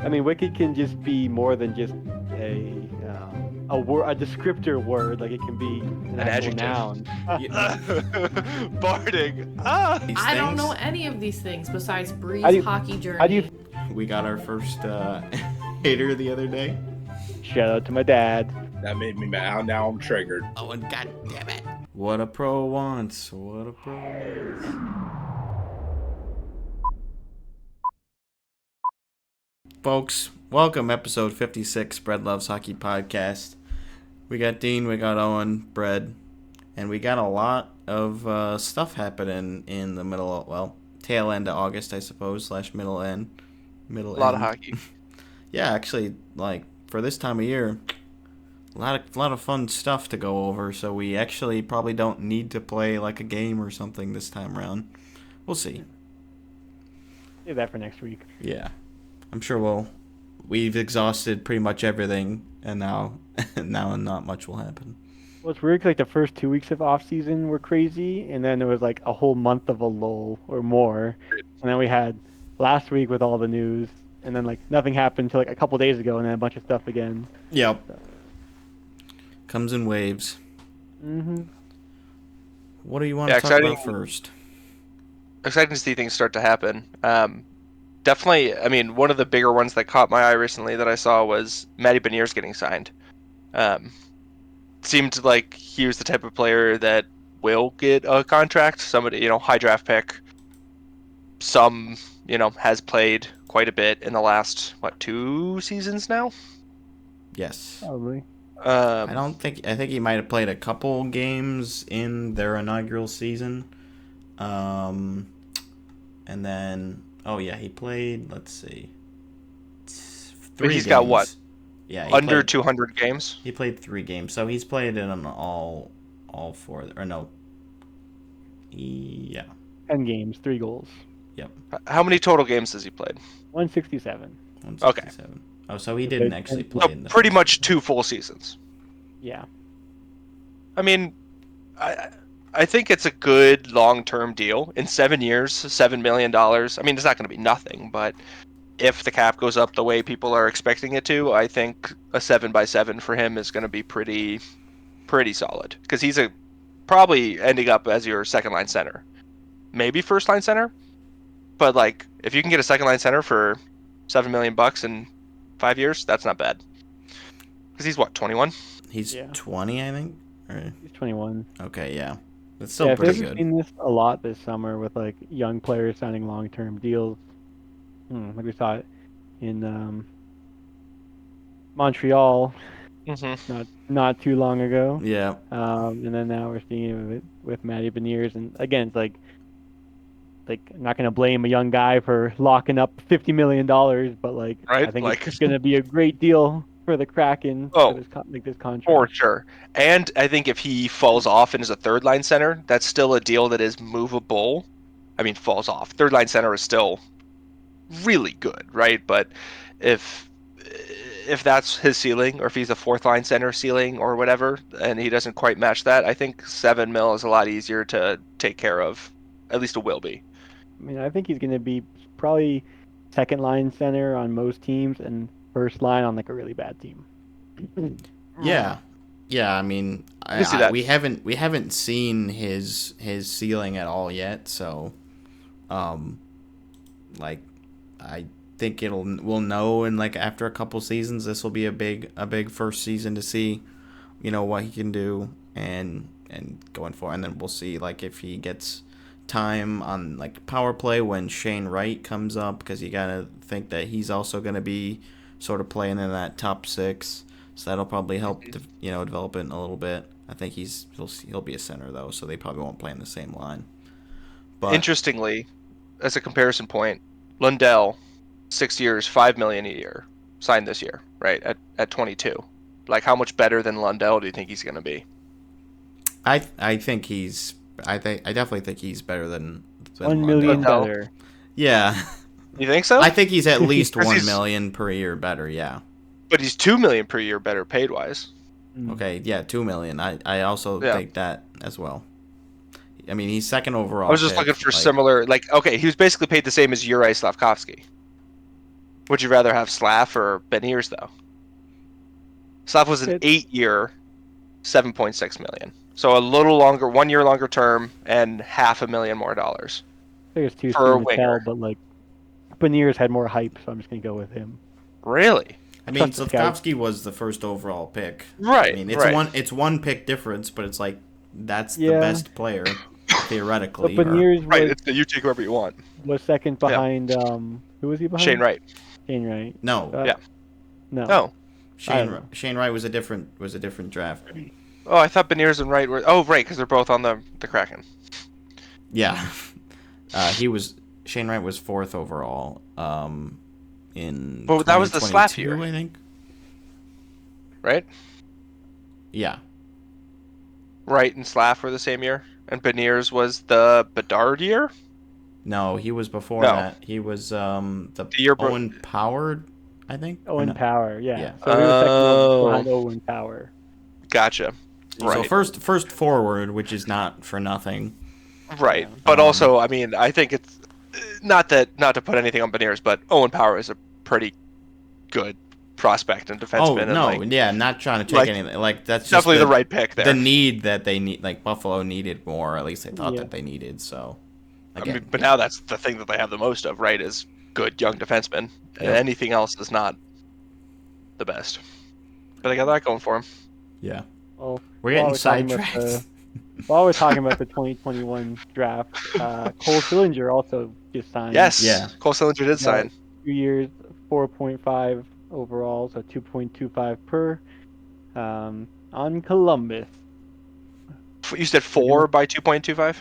I mean, wicked can just be more than just a descriptor word. Like it can be an An actual adjective. noun. Barding. These I don't know things, any of these things besides How Bree's do you- hockey How do journey. you? we got our first hater the other day. Shout out to my dad. That made me mad. Now I'm triggered. Oh, and god damn it. What a pro wants. What a pro wants. Folks, welcome episode 56, Bread Loves Hockey Podcast. We got Dean, we got Owen, Bread, and we got a lot of stuff happening in the tail end of August, I suppose, / middle end. A lot of hockey. Yeah, actually, like, for this time of year, a lot of fun stuff to go over, so we actually probably don't need to play, like, a game or something this time around. We'll see. Save that for next week. Yeah. I'm sure we've exhausted pretty much everything, and now not much will happen. Well, it's weird 'cause, like the first 2 weeks of off season were crazy, and then there was like a whole month of a lull or more, and then we had last week with all the news, and then like nothing happened until like a couple days ago, and then a bunch of stuff again. Yep. So. Comes in waves. Mhm. What do you want to talk about first? Exciting to see things start to happen. Definitely, I mean, one of the bigger ones that caught my eye recently that I saw was Matty Beniers getting signed. Seemed like he was the type of player that will get a contract. Somebody, high draft pick. Some, has played quite a bit in the last, 2 seasons now? Yes. Probably. I think he might have played a couple games in their inaugural season. And then, he played, let's see, 3 He's games. got what? Yeah, under 200 games? He played 3 games, so he's played in all 4, or no. Yeah. 10 games, 3 goals. Yep. How many total games has he played? 167. 167. Oh, so he didn't actually play in the pretty much 2 full seasons. Yeah. I mean, I think it's a good long-term deal. In 7 years, $7 million. I mean, it's not going to be nothing, but if the cap goes up the way people are expecting it to, I think a 7x7 for him is going to be pretty solid. Because he's probably ending up as your second-line center. Maybe first-line center. But, if you can get a second-line center for $7 million in 5 years, that's not bad. Because he's, 21? He's 20, I think? He's 21. Okay, yeah. That's still pretty good. I've seen this a lot this summer with, young players signing long-term deals. Like we saw it in Montreal not too long ago. Yeah. And then now we're seeing it with Matty Beniers. And again, it's like I'm not going to blame a young guy for locking up $50 million, but right? I think it's going to be a great deal for the Kraken for this contract. For sure. And I think if he falls off and is a third-line center, that's still a deal that is movable. I mean, falls off. Third-line center is still really good, right? But if that's his ceiling, or if he's a fourth-line center ceiling or whatever, and he doesn't quite match that, I think $7 million is a lot easier to take care of. At least it will be. I mean, I think he's going to be probably second-line center on most teams and first line on a really bad team. Yeah. I mean, we haven't seen his ceiling at all yet, so I think we'll know in after a couple seasons. This will be a big first season to see, what he can do and going forward, and then we'll see if he gets time on power play when Shane Wright comes up, because you gotta think that he's also gonna be sort of playing in that top 6, so that'll probably help develop it a little bit. I think he'll be a center though, so they probably won't play in the same line. But interestingly, as a comparison point, Lundell, 6 years, $5 million a year, signed this year, right at 22. How much better than Lundell do you think he's going to be? I definitely think he's better than $1 million better. Yeah. You think so? I think he's at least $1 million per year better. Yeah. But he's $2 million per year better paid wise. Okay. Yeah. $2 million. I also think that as well. I mean, he's second overall. I was just looking for similar. Okay, he was basically paid the same as Juraj Slavkovsky. Would you rather have Slav or Beniers though? Slav was an It- 8-year, $7.6 million. So a little longer, 1 year longer term, and $500,000 more dollars I think it's too for a soon to tell, winger. but like Beniers had more hype, so I'm just gonna go with him. Really? I mean, Trust the scouts. Slavkovsky was the first overall pick. Right. I mean, it's one pick difference, but it's like that's the Yeah. best player But theoretically. Beniers Right. was It's you take whoever you want. second behind who was he behind? Shane Wright. Shane Wright. No, Yeah. No. No. Shane Wright was a different draft. Oh, I thought Beniers and Wright were. Oh, right, because they're both on the Kraken. Yeah, Shane Wright was 4th overall. In But that was the slap 2022, year, I think. right? Yeah. Wright and Slav were the same year, and Beniers was the Bedard year. No, he was before No. that. He was the year Owen Power, I think. Or Owen no? Power, yeah. Yeah. So we were second Oh. behind Owen Power. Gotcha. So Right. first forward, which is not for nothing. Right, Yeah. but also, I mean, I think it's not to put anything on Beniers, but Owen Power is a pretty good prospect and defenseman. Oh and no, like, yeah, not trying to take like, anything. Like that's just definitely the right pick there. The need that they need, like Buffalo needed more. At least they thought Yeah. that they needed. So, I again, mean, but now that's the thing that they have the most of, right? Is good young defensemen, and Yep. anything else is not the best. But they got that going for them. yeah, Well, we're while getting we're talking about sidetracked. while we're talking about the 2021 draft, Cole Sillinger also just signed. Yes, Yeah. Cole Sillinger did Yeah. sign. 2 years, 4.5 overall, so 2.25 per. On Columbus. You said 4 by 2.25.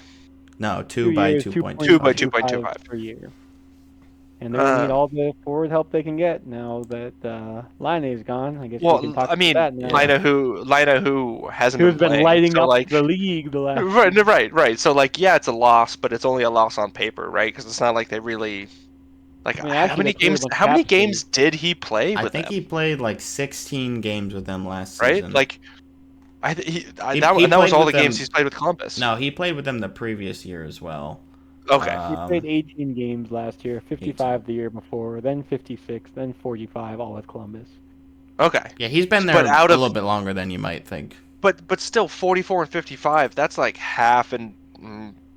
No, 2 2 by years, 2.25. 2 by 2.25 per year. And they're going to need Uh. all the forward help they can get now that Laine is gone. I guess we can Well, talk I mean, about that now. Laine who hasn't Who's been been playing, lighting so up like, the league the last right. So like, yeah, it's a loss, but it's only a loss on paper, right? Because it's not like they really like. I mean, how actually, many they cleared a games? bunch of How many cap space. games did he play I with think them? he played like 16 games with them last Right? season. Like, He that was played all with the games them- he's played with Columbus. No, he played with them the previous year as well. Okay. He played 18 games last year, 55 the year before, then 56, then 45, all with Columbus. Okay. Yeah, he's been there But out a of- little bit longer than you might think. But still, 44 and 55. That's like half and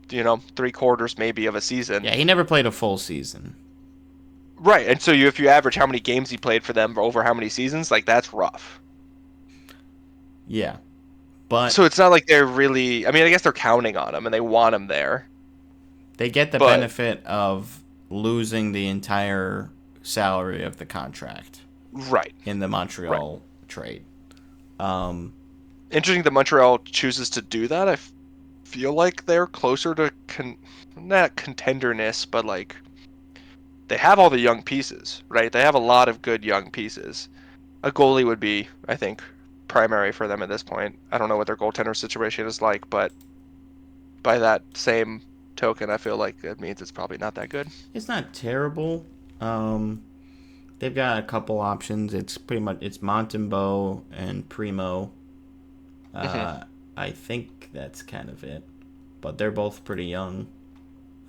3/4 maybe of a season. Yeah, he never played a full season. Right. And so if you average how many games he played for them over how many seasons, like that's rough. Yeah, but So it's not like they're really. I mean, I guess they're counting on him and they want him there. they get the but- benefit of losing the entire salary of the contract Right. in the Montreal trade. Interesting that Montreal chooses to do that. I feel like they're closer to not contenderness, but like they have all the young pieces, right? They have a lot of good young pieces. A goalie would be, I think, primary for them at this point. I don't know what their goaltender situation is like, but by that same token, I feel like it means it's probably not that good. It's not terrible. They've got a couple options. It's Montembeault and Primo. I think that's kind of it, but they're both pretty young.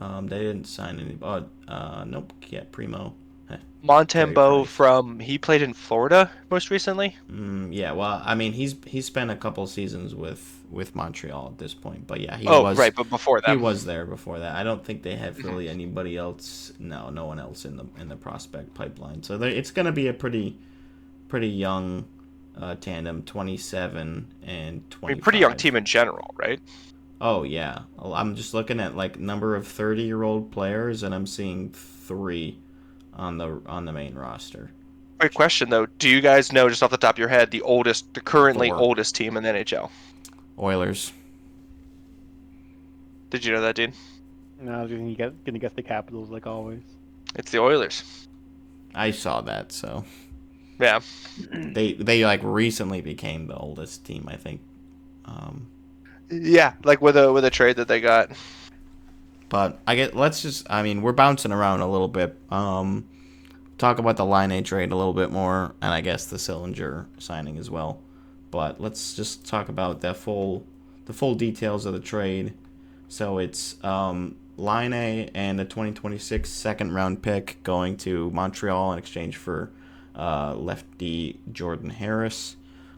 They didn't sign any. Nope. Yeah, Primo. Montembeault he played in Florida most recently. Yeah. Well, I mean, he's spent a couple seasons with Montreal at this point, but yeah, he Oh, was right, but before that, he was there before that. I don't think they have really anybody else. No one else in the prospect pipeline. So it's going to be a pretty young tandem, 27 and 25. I mean, pretty young team in general, right? Oh yeah, I'm just looking at like number of 30-year-old players, and I'm seeing 3 on the main roster. Quick question though: do you guys know just off the top of your head the currently 4. oldest team in the NHL? Oilers. Did you know that, Dean? No, I was going to guess the Capitals like always. It's the Oilers. I saw that, so Yeah. they like recently became the oldest team, I think. Yeah, like with a trade that they got. But we're bouncing around a little bit. Talk about the Laine trade a little bit more, and I guess the Sillinger signing as well. But let's just talk about the full details of the trade. So it's Laine and a 2026 second round pick going to Montreal in exchange for lefty Jordan Harris,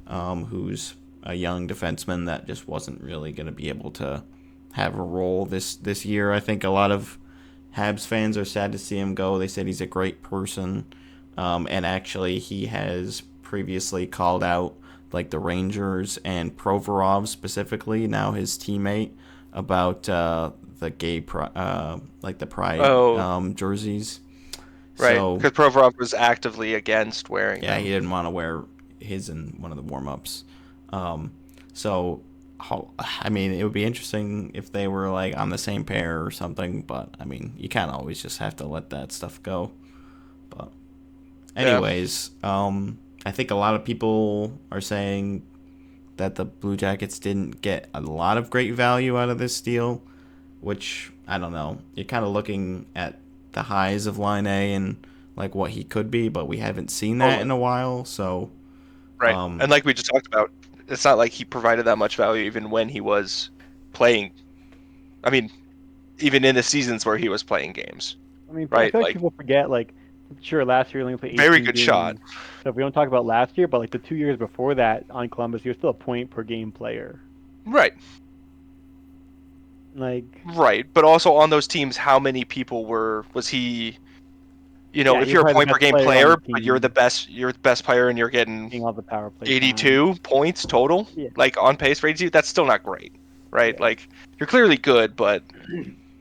who's a young defenseman that just wasn't really going to be able to have a role this year. I think a lot of Habs fans are sad to see him go. They said he's a great person, and actually he has previously called out like the Rangers and Provorov specifically, now his teammate, about the gay like the pride jerseys. Right, So because Provorov was actively against wearing yeah, them. he didn't want to wear his in one of the warm-ups. So I mean, it would be interesting if they were like on the same pair or something, but I mean, you can't always just have to let that stuff go. But anyways, I think a lot of people are saying that the Blue Jackets didn't get a lot of great value out of this deal, which I don't know. You're kind of looking at the highs of Laine and like what he could be, but we haven't seen that in a while. So right, and like we just talked about, it's not like he provided that much value even when he was playing. I mean, even in the seasons where he was playing games. I mean, I Right, feel like like people forget, like, sure, last year he only played very 18 good games. shot. So if we don't talk about last year, but like the 2 years before that on Columbus, he was still a point per game player. Right. Like, Right, but also on those teams, how many people was he? You know, yeah, if you're you're a probably the point per best game player on player, the but you're the team, best player, and you're getting getting all the power play time. 82 points total, Yeah, like on pace for 82. That's still not great, right? yeah. Like you're clearly good, but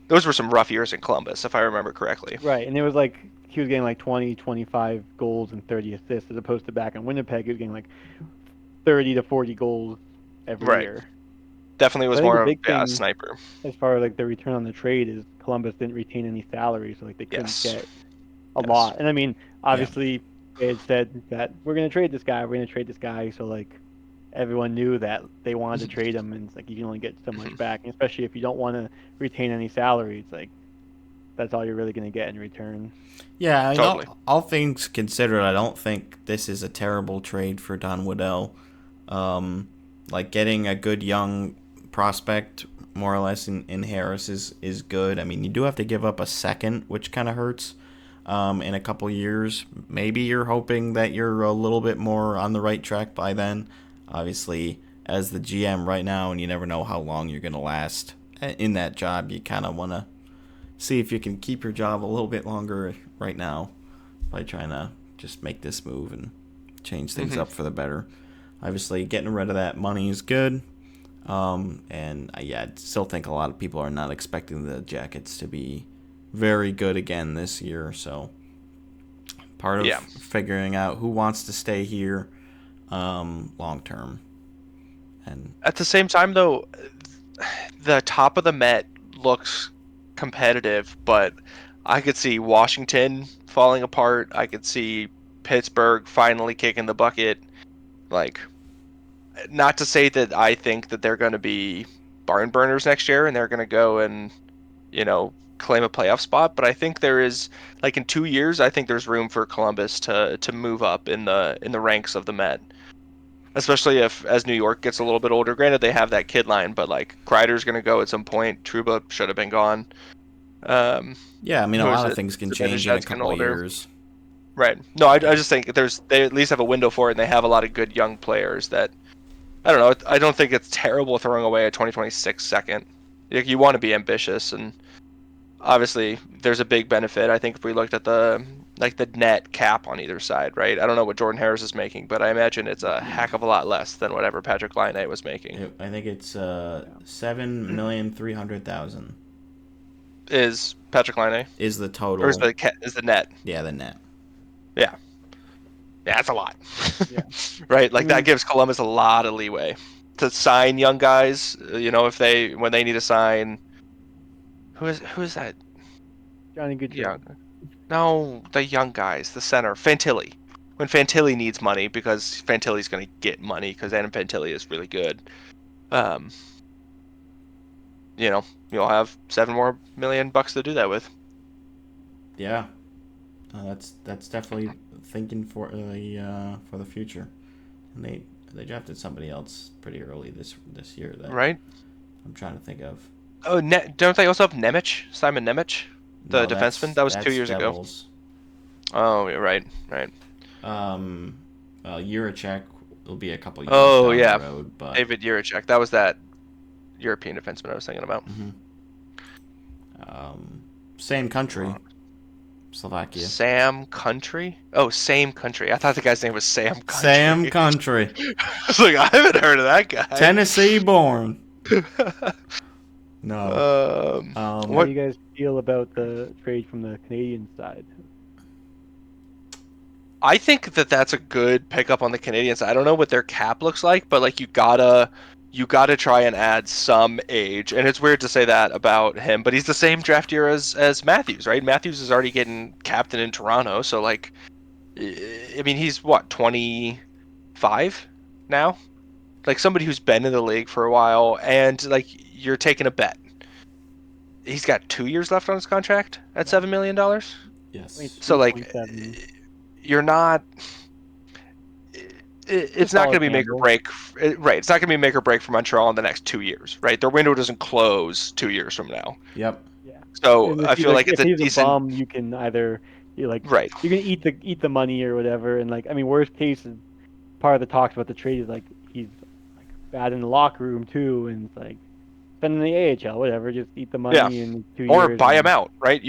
those were some rough years in Columbus, if I remember correctly. Right, and it was like he was getting like 20, 25 goals and 30 assists, as opposed to back in Winnipeg, he was getting like 30 to 40 goals every Right. year. Definitely was But I think the more of big a thing, sniper. as far as like the return on the trade, is Columbus didn't retain any salary, so like they couldn't Yes. get a Yes. lot. And I mean, yeah, obviously, they had said that we're going to trade this guy, we're going to trade this guy. So like everyone knew that they wanted to trade him, and it's like you can only get so much back, and especially if you don't want to retain any salary, it's like that's all you're really going to get in return. yeah. I mean, Totally. all things considered, I don't think this is a terrible trade for Don Waddell. Like getting a good young prospect, more or less, in Harris is good. I mean, you do have to give up a second, which kind of hurts. In a couple years, maybe you're hoping that you're a little bit more on the right track by then. Obviously, as the GM right now, and you never know how long you're gonna last in that job, you kind of want to see if you can keep your job a little bit longer right now by trying to just make this move and change things up for the better. Obviously, getting rid of that money is good. And yeah, I still think a lot of people are not expecting the Jackets to be very good again this year. So part of figuring out who wants to stay here long term. And At the same time, though, the top of the Met looks competitive, but I could see Washington falling apart. I could see Pittsburgh finally kicking the bucket. Like, not to say that I think that they're going to be barn burners next year and they're going to go and, claim a playoff spot, but I think there is, like, in 2 years, I think there's room for Columbus to move up in the ranks of the Met. Especially if, as New York gets a little bit older, granted they have that kid line, but like Kreider's going to go at some point. Trouba should have been gone. yeah, I mean, a Who is lot of it? things can change in a Zibanejad's getting couple of older. years. Right. No, I just think they at least have a window for it, and they have a lot of good young players that, I don't know. I don't think it's terrible throwing away a 2026 second. You want to be ambitious, and obviously there's a big benefit. I think if we looked at the net cap on either side, right? I don't know what Jordan Harris is making, but I imagine it's a heck of a lot less than whatever Patrick Laine was making. I think it's 7,300,000 Is Patrick Laine, is the total. or is the net? Yeah, the net. Yeah, that's a lot. Yeah. Right, like I that mean, gives Columbus a lot of leeway to sign young guys. If when they need to sign, who is that Johnny Gaudreau. young? No, the young guys, the center, Fantilli. When Fantilli needs money, because Fantilli's going to get money because Adam Fantilli is really good. Um, you'll have $7 more million to do that with. Yeah, that's definitely thinking for the future. And they drafted somebody else pretty early this year that Right? I'm trying to think of. Oh, don't they also have Nemec? Simon Nemec, the No, defenseman? That was 2 that's years ago. Devils. Oh, you're right. Juracek will be a couple years Oh, down yeah. the road, but David Juracek. That was that European defenseman I was thinking about. Same country, Slovakia. Sam Country? Oh, same country. I thought the guy's name was Sam Country. Sam country. I was like, I haven't heard of that guy. Tennessee born. No. How What? do you guys feel about the trade from the Canadian side? I think that that's a good pickup on the Canadian side. I don't know what their cap looks like, but like you gotta try and add some age. And it's weird to say that about him, but he's the same draft year as Matthews, right? Matthews is already getting captain in Toronto, so like, I mean, he's what, 25 now? Like somebody who's been in the league for a while, and like you're taking a bet. He's got 2 years left on his contract at $7 million. Yes. So like, 2.7. you're not. It's not going to be make or gamble. break, right? It's not going to be make or break for Montreal in the next 2 years, right? Their window doesn't close 2 years from now. Yep. Yeah. So And I feel like it's if a he's decent, a bum, you can either right? you can eat the money or whatever, and like I mean, worst case is part of the talks about the trade is like he's like bad in the locker room too, and it's like spend in the AHL, whatever, just eat the money Yeah. in 2 Or years. buy him out, right?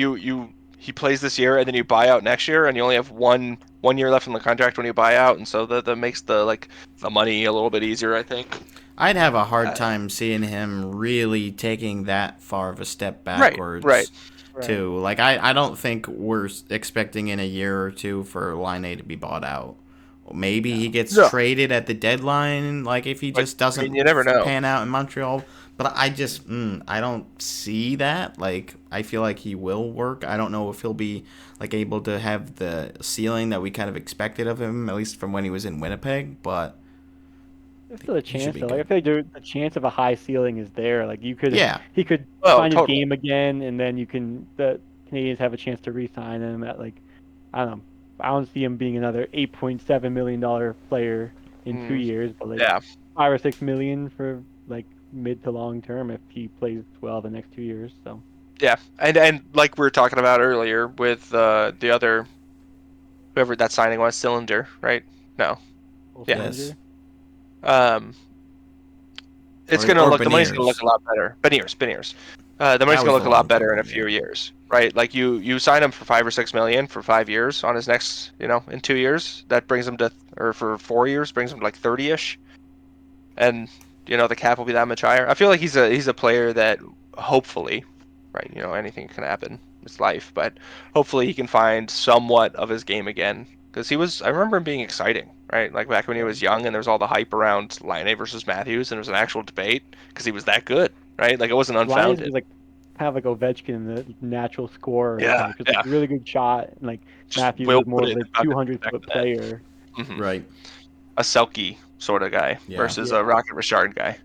He plays this year and then you buy out next year, and you only have one year left in the contract when you buy out, and so that makes the money a little bit easier, I think. I'd have a hard time seeing him really taking that far of a step Right, backwards. right. Too. Like I don't think we're expecting in a year or two for Laine to be bought out. Maybe he gets traded at the deadline, like if he just doesn't you never know. pan out in Montreal. But I just I don't see that. Like I feel like he will work. I don't know if he'll be like able to have the ceiling that we kind of expected of him, at least from when he was in Winnipeg. But There's still a he should chance be though. good. Like I feel like the chance of a high ceiling is there. Like he could Oh, find totally. his game again, and then the Canadians have a chance to re-sign him at like I don't know. I don't see him being another $8.7 million player in 2 years, but like Yeah. 5 or 6 million for like mid to long term if he plays well the next 2 years. So Yeah, and like we were talking about earlier with the other, whoever that signing was, Cylinder, right? No. Yeah. Yes. It's Or- gonna or look the money's gonna look Beniers. a lot better. Beniers. The money's That was gonna look the a lot better long-term in a one, few yeah. years, right? Like you sign him for 5 or 6 million for 5 years on his next, in 2 years. That brings him to, or for 4 years brings him to like 30ish, and the cap will be that much higher. I feel like he's a player that hopefully, right? Anything can happen. It's life, but hopefully he can find somewhat of his game again. Because I remember him being exciting, right? Like back when he was young and there was all the hype around Laine versus Matthews, and there was an actual debate because he was that good, right? Like it wasn't Laines unfounded. is like kind of like Ovechkin, the natural scorer Yeah, type. Just like really good shot, and like Just Matthews will was more put of it a in the bucket, 200-foot player. Mhm. Right. A Selke sort of guy Yeah. versus a Rocket Richard guy.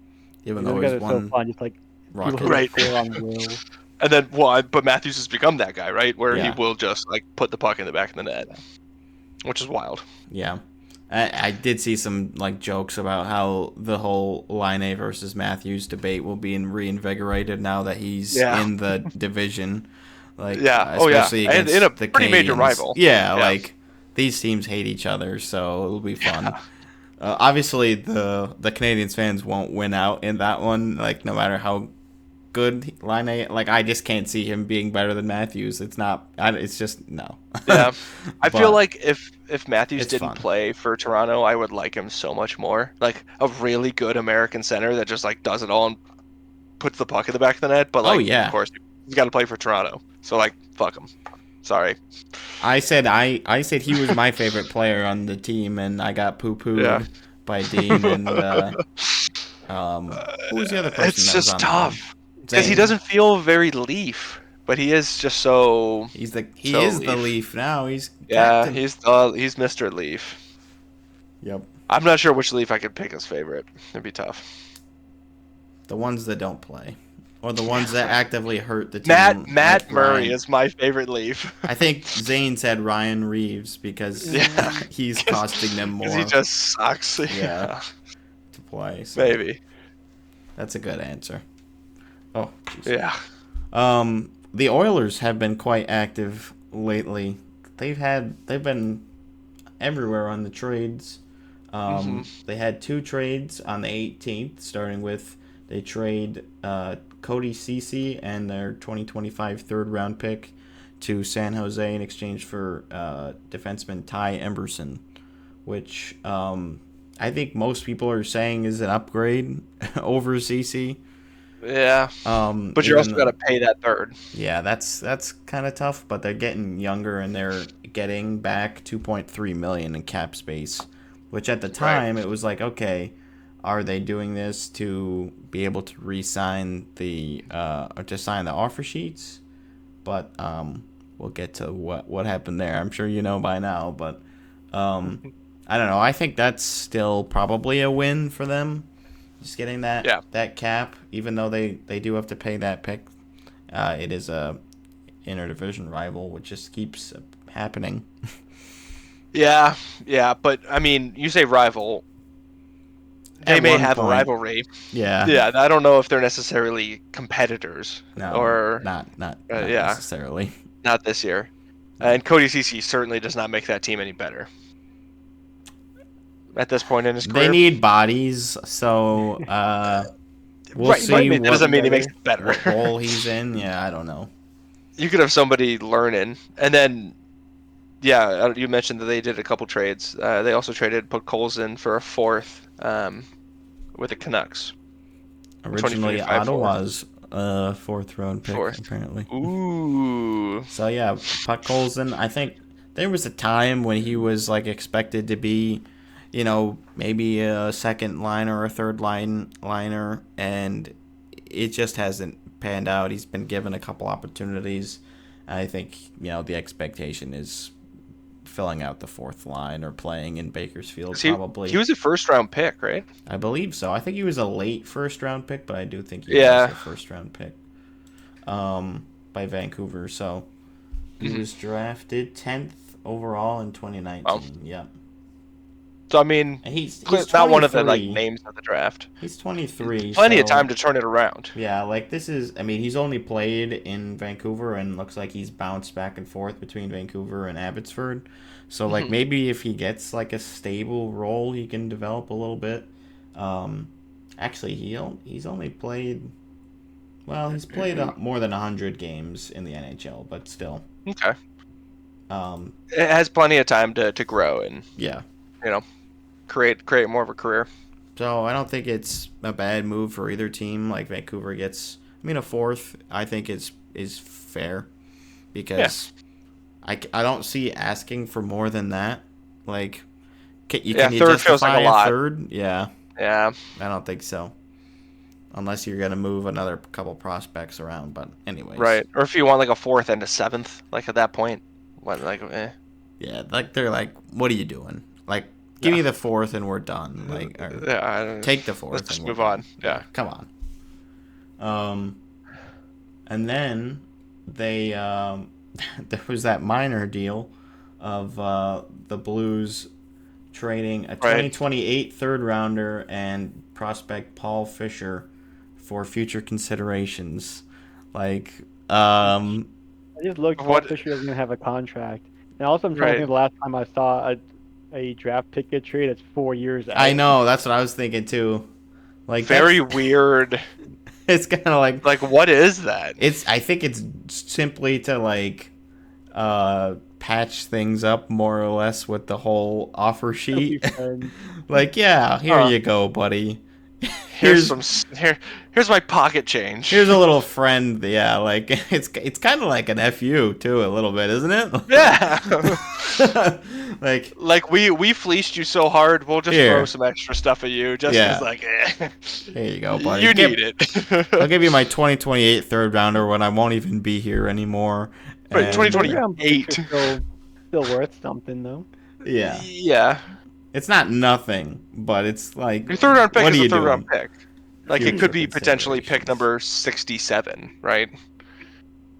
Even Those though guys he's are so one fun, just like Rocket. 200 Right. score on will. And then, but Matthews has become that guy, right? Where he Yeah. will just like put the puck in the back of the net, which is wild. Yeah. I did see some like jokes about how the whole Laine versus Matthews debate will be reinvigorated now that he's in the division. Like especially and against in a the pretty major Canadiens. rival. Yeah, like these teams hate each other, so it'll be fun. Obviously, the Canadiens fans won't win out in that one. Like no matter how good Laine, like I just can't see him being better than Matthews. It's not. It's just no. Yeah, I feel But like if Matthews it's didn't fun. play for Toronto, I would like him so much more. Like a really good American center that just like does it all and puts the puck in the back of the net. But like, yeah. of course, he's got to play for Toronto. So like, fuck him. Sorry. I said he was my favorite player on the team, and I got poo-pooed by Dean and who was the other person? It's that was just on tough that because he Zane. doesn't feel very Leaf, but he is just so. He so is the Leaf now. He's Yeah, captain. he's Mr. Leaf. Yep. I'm not sure which Leaf I could pick as favorite. It'd be tough. The ones that don't play, or the ones that actively hurt the team. Matt like Murray Ryan. is my favorite Leaf. I think Zane said Ryan Reeves because he's costing them more. Because he just sucks. Yeah. to play. So Maybe. that's a good answer. Oh, jeez. Yeah. The Oilers have been quite active lately. They've been everywhere on the trades. They had 2 trades on the 18th, starting with they trade Cody Ceci and their 2025 third round pick to San Jose in exchange for defenseman Ty Emberson, which I think most people are saying is an upgrade over Ceci. Yeah. But you also got to pay that third. Yeah, that's kind of tough, but they're getting younger and they're getting back 2.3 million in cap space, which at the time it was like, okay, are they doing this to be able to re-sign or to sign the offer sheets? But we'll get to what happened there. I'm sure you know by now, but I don't know. I think that's still probably a win for them. Just getting that cap, even though they do have to pay that pick. It is a interdivision rival, which just keeps happening. Yeah, but I mean, you say rival. They may have a rivalry. Yeah. Yeah, I don't know if they're necessarily competitors. No, or not necessarily. Not this year. And Cody Ceci certainly does not make that team any better. At this point in his career, they need bodies, so we'll see. That doesn't mean he makes it better. What role he's in? Yeah, I don't know. You could have somebody learning, and then, you mentioned that they did a couple trades. They also traded Podkolzin for a 4th with the Canucks. Originally, Ottawa's 4th round pick, apparently. Ooh. So yeah, Podkolzin. I think there was a time when he was like expected to be, maybe a second liner or a third liner, and it just hasn't panned out. He's been given a couple opportunities. I think the expectation is filling out the 4th line or playing in Bakersfield. Probably he was a first-round pick, right? I believe so. I think he was a late first-round pick, but I do think he was a first-round pick by Vancouver. So he was drafted 10th overall in 2019. Wow. Yeah. So I mean, he's not one of the names of the draft. He's 23. Plenty of time to turn it around. Yeah, he's only played in Vancouver and looks like he's bounced back and forth between Vancouver and Abbotsford. So maybe if he gets like a stable role, he can develop a little bit. Actually, he's only played. Well, he's played more than 100 games in the NHL, but still. Okay. It has plenty of time to grow and create more of a career. So I don't think it's a bad move for either team. Like Vancouver gets, a 4th. I think is fair because I don't see asking for more than that. Like, can you third feels like a lot. Third? Yeah. Yeah. I don't think so. Unless you're gonna move another couple prospects around, but anyways. Right, or if you want like a 4th and a 7th, like at that point, Yeah, like they're like, what are you doing? Like, give me the 4th and we're done. Like, take the 4th. Let's just move on. Yeah, come on. And then they there was that minor deal of the Blues trading a 2028 third rounder and prospect Paul Fisher for future considerations. Like, I just looked. Paul Fisher doesn't even have a contract. And also, I'm trying to think of the last time I saw a draft pick get traded. It's 4 years out. I know. That's what I was thinking too. Like, very weird. It's kind of like what is that? I think it's simply to like patch things up more or less with the whole offer sheet. Like, yeah, here you go, buddy. Here's my pocket change. Here's a little friend. Yeah, like it's kind of like an FU too, a little bit, isn't it? Yeah. like we fleeced you so hard, we'll just throw some extra stuff at you. Just as like, here you go, buddy. You need it. I'll give you my 2028 third rounder when I won't even be here anymore. But 2028 still worth something though. Yeah. Yeah. It's not nothing, but it's like your third round pick is a third round pick. Like it could be potentially pick number 67, right?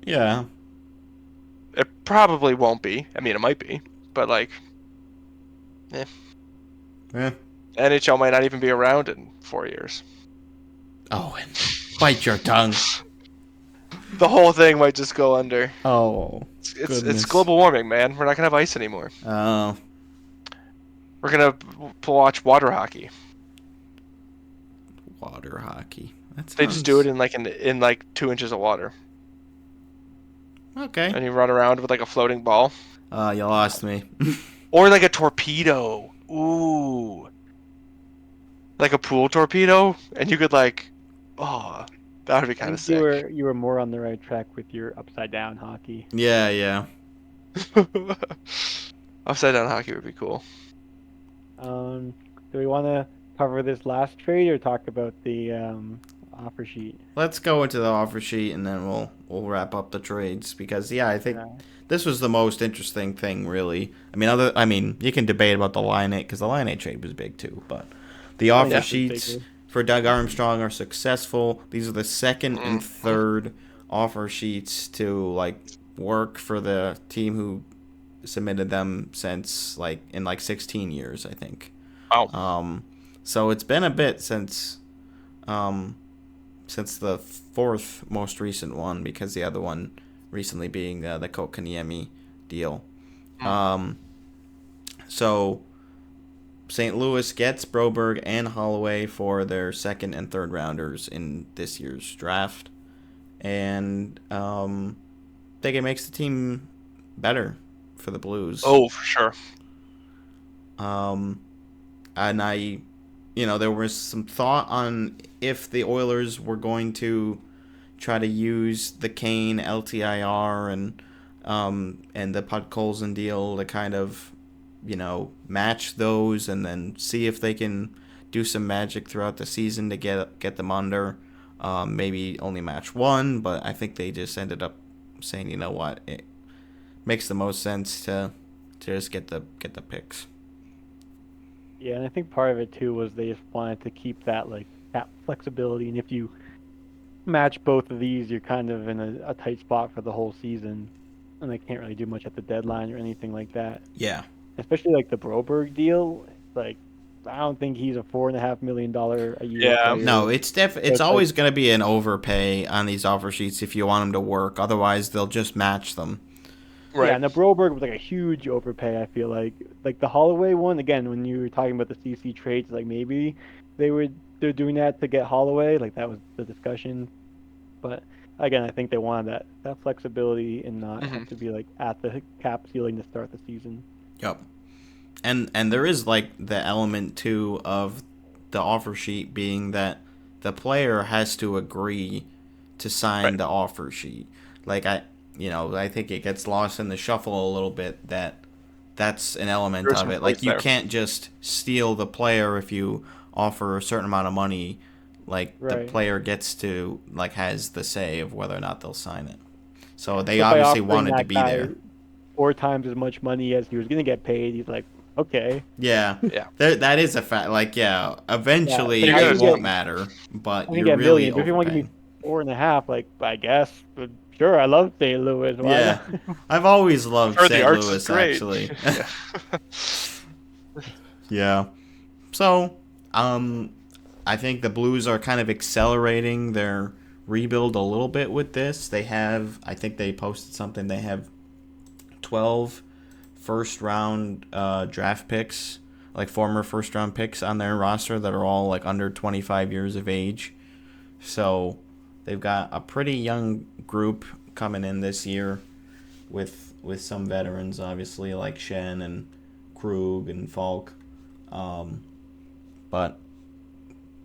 Yeah. It probably won't be. I mean, it might be, but like, NHL might not even be around in 4 years. Owen, bite your tongue. The whole thing might just go under. Oh, It's goodness. global warming, man. We're not gonna have ice anymore. Oh, We're gonna watch water hockey. water hockey. They just do it in like 2 inches of water, Okay. and you run around with like a floating ball, You lost me. or like a torpedo. Ooh, like a pool torpedo, and you could like, oh, that would be I kind of think sick. you were more on the right track with your upside down hockey. Yeah. Upside down hockey would be cool. Do we want to cover this last trade or talk about the offer sheet? Let's go into the offer sheet and then we'll wrap up the trades because I think Yeah. this was the most interesting thing really. I mean you can debate about the Laine because the Laine trade was big too, but the offer Yeah. sheets for Doug Armstrong are successful. These are the second and third offer sheets to like work for the team who submitted them since in 16 years, I think. Wow. So it's been a bit since the fourth most recent one, because the other one recently being the Kotkaniemi deal. So St. Louis gets Broberg and Holloway for their second and third rounders in this year's draft, and I think it makes the team better for the Blues. Oh, for sure. And there was some thought on if the Oilers were going to try to use the Kane LTIR and the Podkolzin deal to kind of, match those and then see if they can do some magic throughout the season to get them under. Maybe only match one, but I think they just ended up saying, you know what, it makes the most sense to just get the picks. Yeah, and I think part of it too was they just wanted to keep that like cap flexibility, and if you match both of these, you're kind of in a tight spot for the whole season, and they can't really do much at the deadline or anything like that. Yeah. Especially like the Broberg deal, like I don't think he's a $4.5 million a year player. No, it's always going to be an overpay on these offer sheets if you want them to work. Otherwise, they'll just match them. Right. Yeah, and the Broberg was like a huge overpay. I feel like the Holloway one again. When you were talking about the CC trades, like maybe they're doing that to get Holloway. Like that was the discussion. But again, I think they wanted that flexibility and not have to be like at the cap ceiling to start the season. Yep. And there is like the element too of the offer sheet being that the player has to agree to sign the offer sheet. Like I think it gets lost in the shuffle a little bit that's an element of it. Like you can't just steal the player if you offer a certain amount of money. Like the player gets to has the say of whether or not they'll sign it. So they obviously wanted to be there. 4 times as much money as he was going to get paid. He's like, okay. Yeah. That is a fact. Eventually it won't matter, but you're really overpaying. But if you want to give me 4.5, like I guess. But sure, I love St. Louis. Why not? I've always loved St. Louis actually. Yeah. So, I think the Blues are kind of accelerating their rebuild a little bit with this. I think they posted something. They have 12 first-round draft picks, like former first-round picks on their roster that are all under 25 years of age. So they've got a pretty young group coming in this year with some veterans, obviously, like Shen and Krug and Falk. But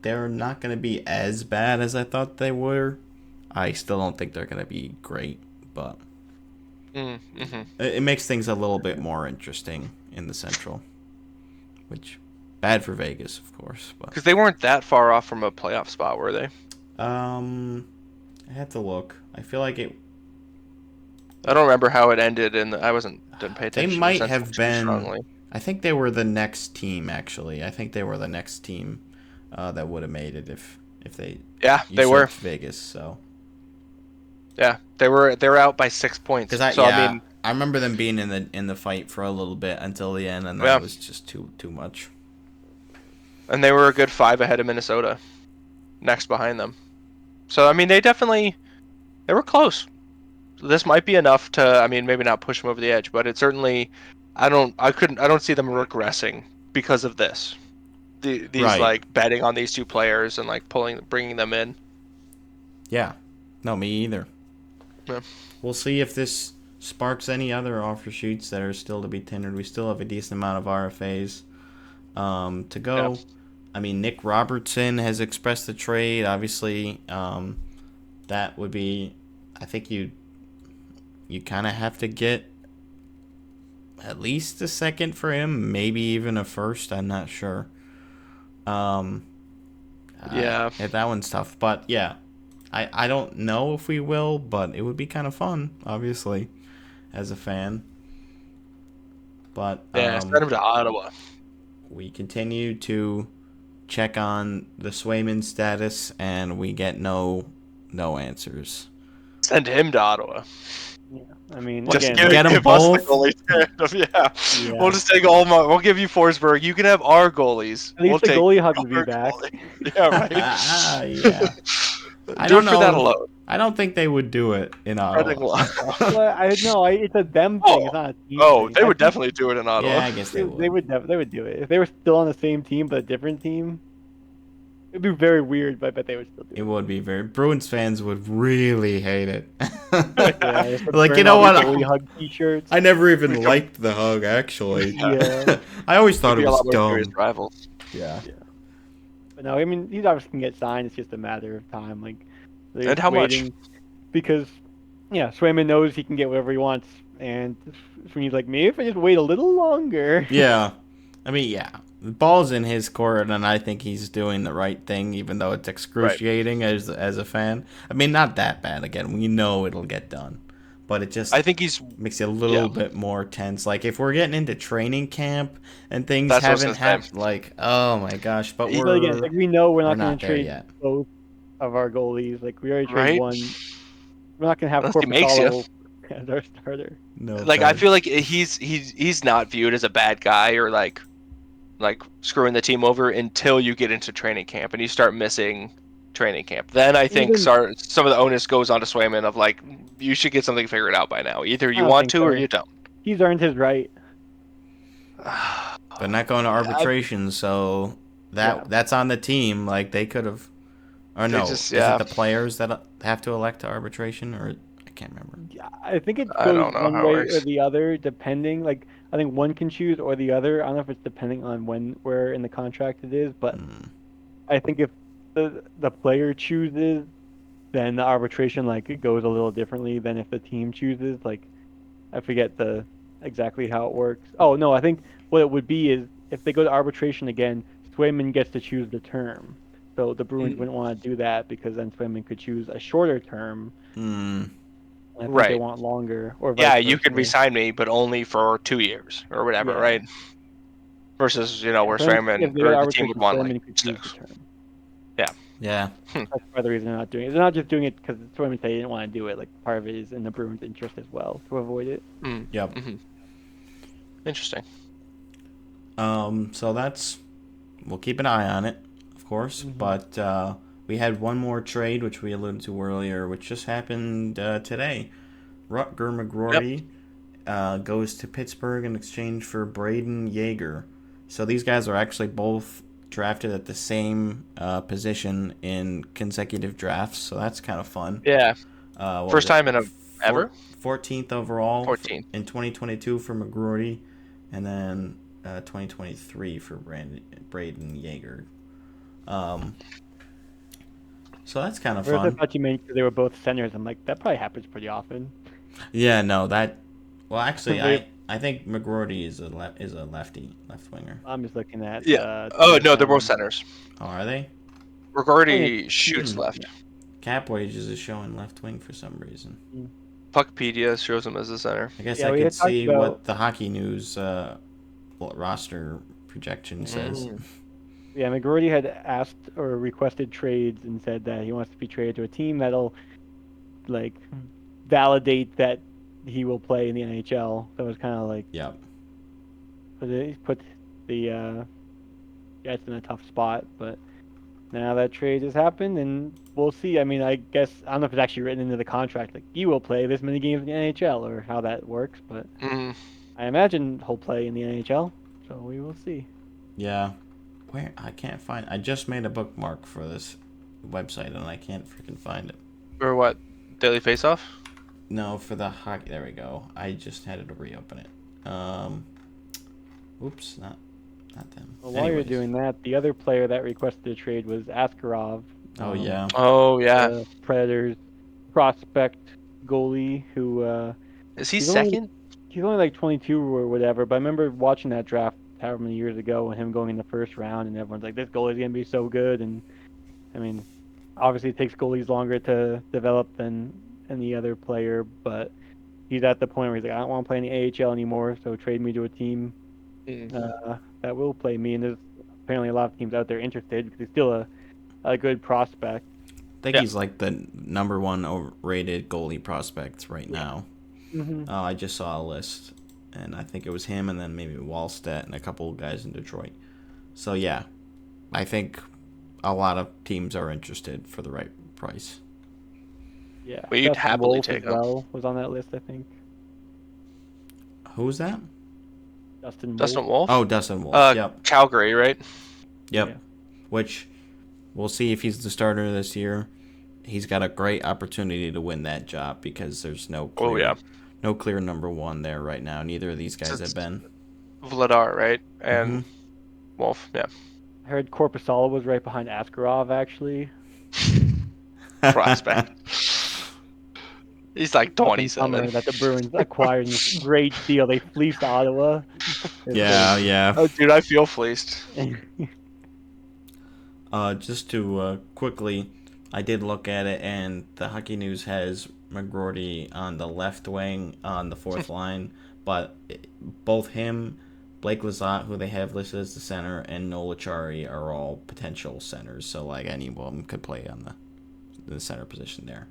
they're not going to be as bad as I thought they were. I still don't think they're going to be great, but it makes things a little bit more interesting in the Central, which bad for Vegas, of course. Because they weren't that far off from a playoff spot, were they? I had to look. I feel like it. I don't remember how it ended, and I didn't pay attention. They might have been. Strongly. I think they were the next team. Actually, I think they were the next team that would have made it if they. Yeah, they were Vegas. So. Yeah, they were out by 6 points. I remember them being in the fight for a little bit until the end, and that was just too much. And they were a good 5 ahead of Minnesota, next behind them. So they definitely They were close. This might be enough to, I mean, maybe not push them over the edge, but it certainly, I don't see them regressing because of this. These Right. like betting on these two players and like bringing them in. Yeah. No, me either. Yeah. We'll see if this sparks any other offer sheets that are still to be tendered. We still have a decent amount of RFAs to go. Yeah. I mean, Nick Robertson has expressed the trade. Obviously, that would be, I think you kind of have to get at least a second for him, maybe even a first. I'm not sure. Yeah. That one's tough, but yeah, I don't know if we will, but it would be kind of fun, obviously, as a fan. But Yeah, send him to Ottawa. we continue to check on the Swayman status, and we get no answers. Send him to Ottawa. Yeah, I mean, Just again, get 'em give us the both. goalies. Yeah. Yeah. We'll just take all my. We'll give you Forsberg. You can have our goalies. at least We'll the take goalie hug would be our back. goalie. Yeah, right. Yeah. I Do don't it for that know. alone. I don't think they would do it in Spreading Ottawa. love. Well, I know it's a them thing. It's not a team Oh, thing. they I would think definitely do it in Ottawa. Yeah, I guess they would. They would do it if they were still on the same team but a different team. It'd be very weird, but I bet they would still do It would be very. Bruins fans would really hate it. Yeah, just Like, you burn know all the what? goalie hug T-shirts. I never even liked the hug, actually. Yeah. I always thought Be it a was lot more dumb. serious rivals. Yeah. But no, I mean these obviously can get signed. It's just a matter of time. Like they're And how much? waiting because yeah, Swayman knows he can get whatever he wants, and Sweeney's like me. If I just wait a little longer. Yeah. I mean, yeah. The ball's in his court, and I think he's doing the right thing, even though it's excruciating as a fan. I mean, not that bad. Again, we know it'll get done, but it just I think he's. makes it a little bit more tense. Like if we're getting into training camp and things That's what I was haven't gonna happened, like oh my gosh! But But again, like we know we're not going not to there trade yet. both of our goalies. Like we already traded Right? one. We're not going to have Unless he makes Corpusalo as our starter. No, Like I feel like he's not viewed as a bad guy or like screwing the team over until you get into training camp and you start missing training camp. Then I think some of the onus goes on to Swayman of like you should get something figured out by now. Either you want to or you don't. He's earned his right. They're not going to arbitration, so that's on the team. Like they could have, or no? Is it the players that have to elect to arbitration, or I can't remember. Yeah, I think it I goes don't know one how it way works. or the other, depending. Like I think one can choose or the other. I don't know if it's depending on where in the contract it is, but I think if the player chooses, then the arbitration like it goes a little differently than if the team chooses. Like I forget exactly how it works. Oh no, I think what it would be is if they go to arbitration again, Swayman gets to choose the term. So the Bruins wouldn't want to do that because then Swayman could choose a shorter term. I think they want longer. Or yeah, vice you versa. can resign me, but only for 2 years or whatever, right? Versus where Swayman if they go to or the team arbitration, would want Swayman like could choose 6. the term. Yeah. That's part of the reason they're not doing it. They're not just doing it because Swayman said he didn't want to do it. Like part of it is in the Bruins' interest as well to avoid it. Yep. Interesting. So we'll keep an eye on it, of course. But we had one more trade, which we alluded to earlier, which just happened today. Rutger McGroarty goes to Pittsburgh in exchange for Braden Yager. So these guys are actually both drafted at the same position in consecutive drafts. So that's kind of fun. Yeah. First time in ever? 14th overall 14th. in 2022 for McGroarty, and then 2023 for Braden Yager. So that's kind of fun. I thought you meant they were both centers. I'm like, that probably happens pretty often. Yeah, no, well, actually, I think McGroarty is a left winger. I'm just looking at. Oh no, they're both centers. Oh, are they? McGroarty shoots left. Cap Wages is showing left wing for some reason. Puckpedia shows him as a center. I guess I could see what the Hockey News roster projection says. Yeah, McGroarty had asked or requested trades and said that he wants to be traded to a team that'll like validate that he will play in the NHL. So it was kind of like put the Jets in a tough spot, but now that trade has happened, and we'll see. I mean, I guess I don't know if it's actually written into the contract, like you will play this many games in the NHL or how that works, but Mm. I imagine he'll play in the NHL, so we will see. Yeah. Where I can't find. I just made a bookmark for this website and I can't freaking find it. Or what? Daily Faceoff? No, for the hockey. There we go. I just had to reopen it. Oops, not them. Well, while you're Anyways. doing that, the other player that requested a trade was Askarov, Oh yeah. Oh yeah. the Predators prospect goalie who Is he he's only second? he's only like 22 or whatever. But I remember watching that draft however many years ago and him going in the first round, and everyone's like, "This goalie's gonna be so good." And I mean, obviously it takes goalies longer to develop than any other player, but he's at the point where he's like, "I don't want to play in the AHL anymore, so trade me to a team that will play me." And there's apparently a lot of teams out there interested because he's still a good prospect. I think Yeah. he's like the number one overrated goalie prospect right now. Hmm. I just saw a list, and I think it was him, and then maybe Wallstedt and a couple of guys in Detroit. So yeah, I think a lot of teams are interested for the right price. Yeah, Well, you'd Dustin happily Wolf take as him. well was on that list, I think. Who's that? Dustin Wolf. Dustin Wolf? Oh, Dustin Wolf. Yep. Calgary, right? Yep. Yeah. Which we'll see if he's the starter this year. He's got a great opportunity to win that job because there's no clear, Oh yeah. no clear number one there right now. Neither of these guys It's have been. Vladar, right? And Mhm. Wolf, yeah. I heard Korpisalo was right behind Askarov, actually. Prospect. He's like Up in 27. summer that the Bruins acquired in this great deal. They fleeced Ottawa. It's Yeah, crazy. yeah. Oh, dude, I feel fleeced. Just to quickly, I did look at it, and the Hockey News has McGroarty on the left wing on the fourth line, but both him, Blake Lizotte, who they have listed as the center, and Noel Acciari are all potential centers. So like any of them could play on the center position there.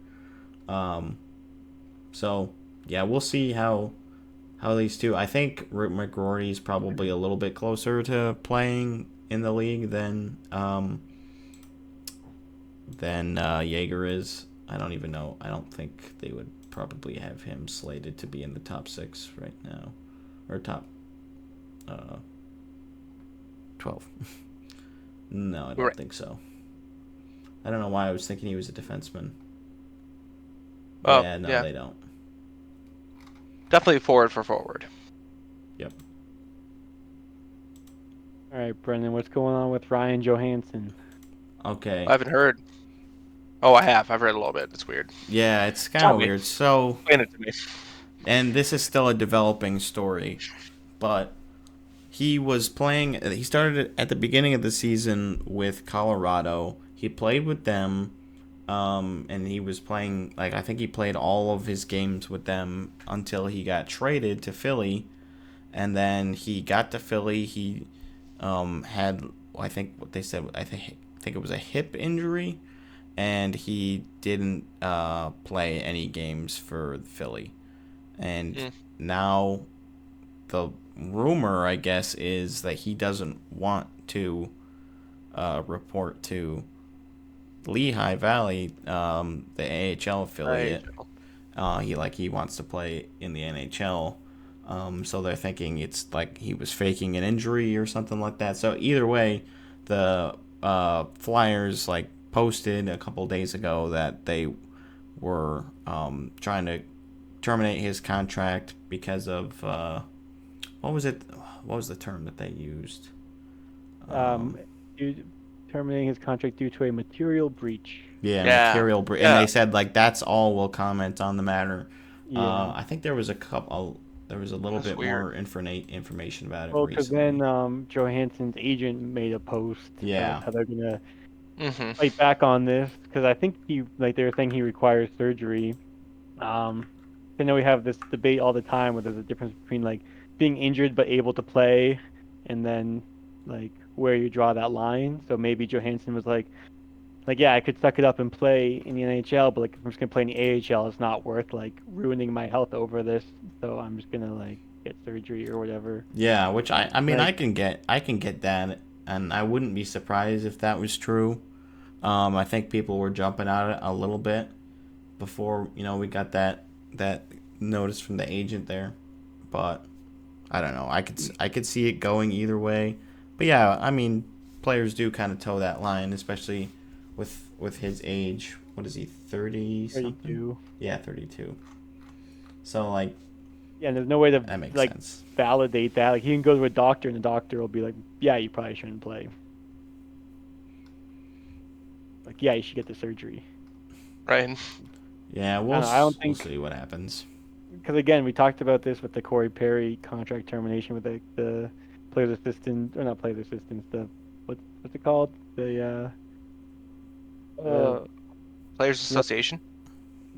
So yeah, we'll see how these two. I think McGroarty is probably a little bit closer to playing in the league than Jaeger is. I don't even know. I don't think they would probably have him slated to be in the top 6 right now, or top 12. No, I don't Right. think so. I don't know why I was thinking he was a defenseman. Oh, Yeah, no, yeah. they don't. Definitely forward for forward. Yep. All right, Brendan, what's going on with Ryan Johansen? Okay. I haven't heard. Oh, I have. I've read a little bit. It's weird. Yeah, it's kind Tell of me. weird. So, Explain it to me. and this is still a developing story, but he was playing. He started at the beginning of the season with Colorado. He played with them, and he was playing. Like I think he played all of his games with them until he got traded to Philly, and then he got to Philly. He had, I think what they said. I think it was a hip injury, and he didn't play any games for Philly. And now the rumor, I guess, is that he doesn't want to report to Lehigh Valley, the AHL affiliate. He wants to play in the NHL. So they're thinking it's like he was faking an injury or something like that. So either way, the Flyers posted a couple days ago that they were trying to terminate his contract because of what was it? What was the term that they used? Terminating his contract due to a material breach. Yeah, Yeah. material breach. Yeah. And they said that's all. We'll comment on the matter. Yeah. I think there was a couple. There was a little That's bit weird. more information about it Well, because recently. then Johansen's agent made a post Yeah. how they're gonna Mm-hmm. fight back on this because I think they were saying he requires surgery. I know we have this debate all the time where there's a difference between being injured but able to play, and then where you draw that line. So maybe Johansen was yeah, I could suck it up and play in the NHL, but if I'm just gonna play in the AHL, it's not worth ruining my health over this. So I'm just gonna get surgery or whatever. Yeah, which I mean Like- I can get that, and I wouldn't be surprised if that was true. I think people were jumping at it a little bit before we got that notice from the agent there, but I don't know. I could see it going either way, but yeah, I mean, players do kind of toe that line, especially with his age. What is he, 30 something? 32. Yeah, 32. So like, Yeah, and there's no way to that makes like sense. validate that. Like he can go to a doctor, and the doctor will be like, "Yeah, you probably shouldn't play." Like, yeah, you should get the surgery. Right. Yeah, I don't we'll think, see what happens. because again, we talked about this with the Corey Perry contract termination with the players assistant, or not players assistants, the what's it called? Uh, Players you know, Association,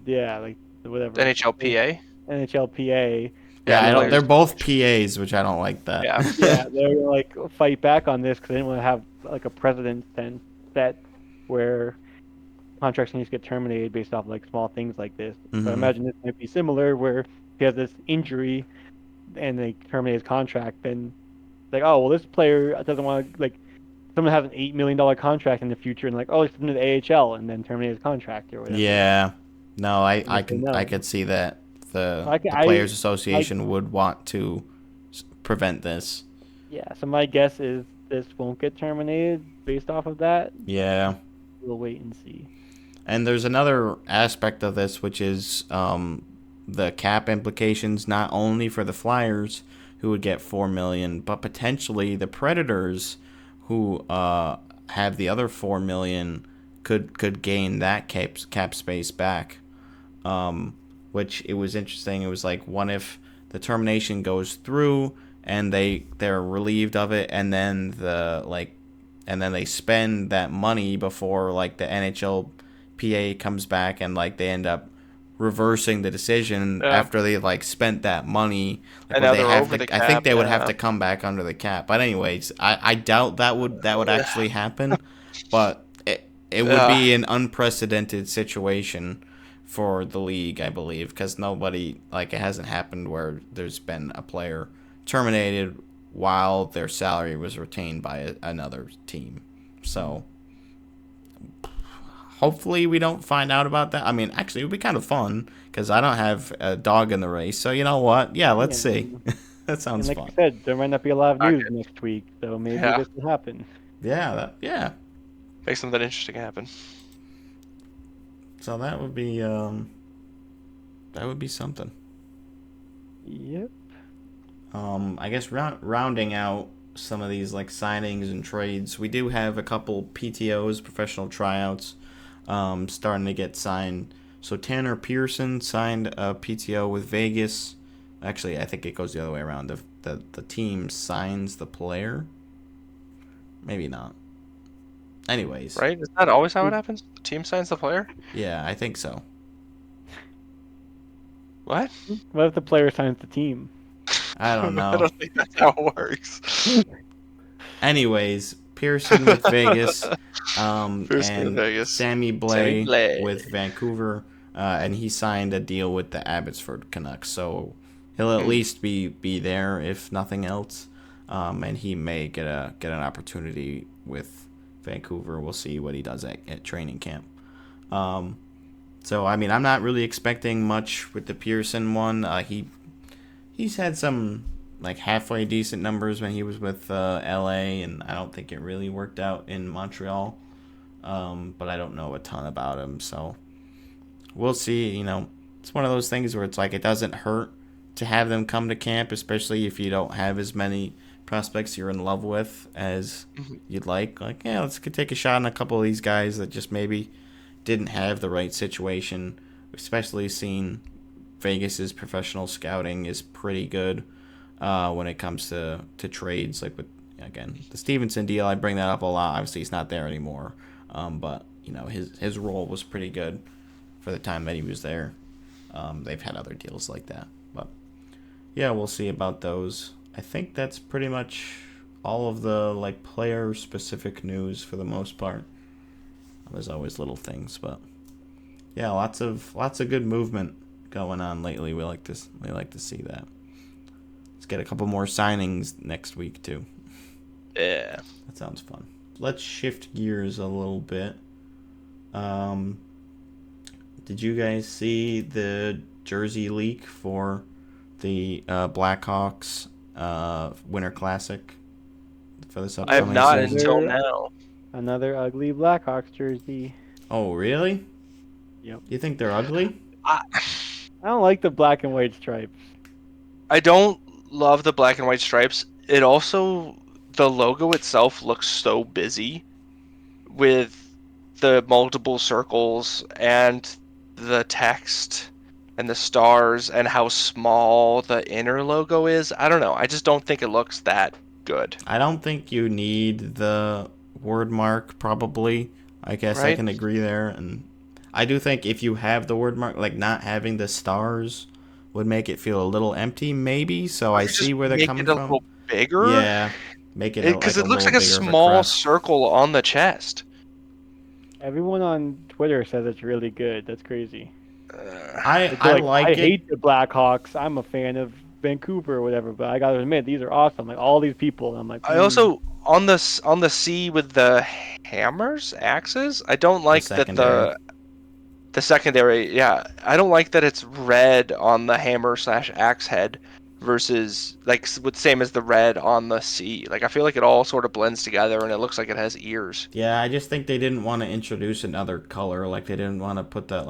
yeah, like whatever NHLPA. NHLPA. Yeah, Yeah, I They're don't. gonna They're players. both PAs, which I don't like that. Yeah. yeah, they're gonna like fight back on this because they didn't want to have like a precedent then set where contracts need to get terminated based off like small things like this. So I Mm-hmm. imagine this might be similar where if he has this injury and they terminate his contract, then like, oh well, this player doesn't want to like someone has an $8 million contract in the future and like, oh, let's send him to the AHL and then terminate his contract or whatever. Yeah. No, And they say I no. could see that I can, the Players I Association would want to prevent this. yeah. So my guess is this won't get terminated based off of that. Yeah. We'll wait and see. And there's another aspect of this, which is the cap implications, not only for the Flyers, who would get 4 million, but potentially the Predators, who have the other 4 million, could gain that cap space back. Which it was interesting. It was like, what if the termination goes through and they're relieved of it, and then they spend that money before like the NHLPA comes back, and like they end up reversing the decision Yeah. after they like spent that money. Like, And would now they they're have over to? the I think cap. they would have Yeah. to come back under the cap. But anyways, I doubt that would actually happen. But it would Yeah. be an unprecedented situation for the league, I believe, because nobody, like, it hasn't happened where there's been a player terminated while their salary was retained by another team. So hopefully we don't find out about that. I mean, actually, it would be kind of fun because I don't have a dog in the race. So you know what? Yeah, let's see. That And sounds like fun. you said, there might not be a lot of Not news good. next week, so maybe Yeah. this will happen. Yeah, yeah. Make something interesting happen. So that would be something. Yep. I guess rounding out some of these like signings and trades, we do have a couple PTOs, professional tryouts, starting to get signed. So Tanner Pearson signed a PTO with Vegas. Actually, I think it goes the other way around. The team signs the player. Maybe not. Anyways. Right? Is that always how it happens? The team signs the player? Yeah, I think so. What? What if the player signs the team? I don't know. I don't think that's how it works. Anyways, Pearson with Vegas, Pearson with and Vegas. Sammy Blais Blais. with Vancouver, and he signed a deal with the Abbotsford Canucks, so he'll at least be there if nothing else, and he may get an opportunity with Vancouver. We'll see what he does at training camp. So I mean, I'm not really expecting much with the Pearson one. He's had some like halfway decent numbers when he was with LA, and I don't think it really worked out in Montreal. But I don't know a ton about him, so we'll see. It's one of those things where it's like it doesn't hurt to have them come to camp, especially if you don't have as many prospects you're in love with as you'd like. Like, yeah, let's take a shot on a couple of these guys that just maybe didn't have the right situation, especially seeing Vegas's professional scouting is pretty good when it comes to trades. Like with, again, the Stevenson deal, I bring that up a lot. Obviously, he's not there anymore, but his role was pretty good for the time that he was there. They've had other deals like that, but yeah, we'll see about those. I think that's pretty much all of the like player specific news for the most part. There's always little things, but yeah, lots of good movement going on lately. We like to see that. Let's get a couple more signings next week too. Yeah. That sounds fun. Let's shift gears a little bit. Did you guys see the jersey leak for the Blackhawks Winter Classic for this I have upcoming not season? until now. Another ugly Blackhawks jersey. Oh, really? Yep. You think they're ugly? I, I don't like the black and white stripes. I don't love the black and white stripes. It also, the logo itself looks so busy with the multiple circles and the text and the stars and how small the inner logo is. I don't know. I just don't think it looks that good. I don't think you need the word mark, probably. I guess I Right? can agree there. And I do think if you have the word mark, like not having the stars would make it feel a little empty, maybe. So I Or just see where they're make coming it a from. little bigger. Yeah, make it Because like a it looks little like a bigger of a small crest. circle on the chest. Everyone on Twitter says it's really good. That's crazy. I Like, I they're like, I like it. hate the Blackhawks. I'm a fan of Vancouver or whatever, but I gotta admit, these are awesome. Like all these people, I'm like, I also on the C with the hammers, axes. I don't The like that secondary. the secondary. Yeah, I don't like that it's red on the hammer slash axe head versus like with same as the red on the C. Like I feel like it all sort of blends together and it looks like it has ears. Yeah, I just think they didn't want to introduce another color. Like they didn't want to put that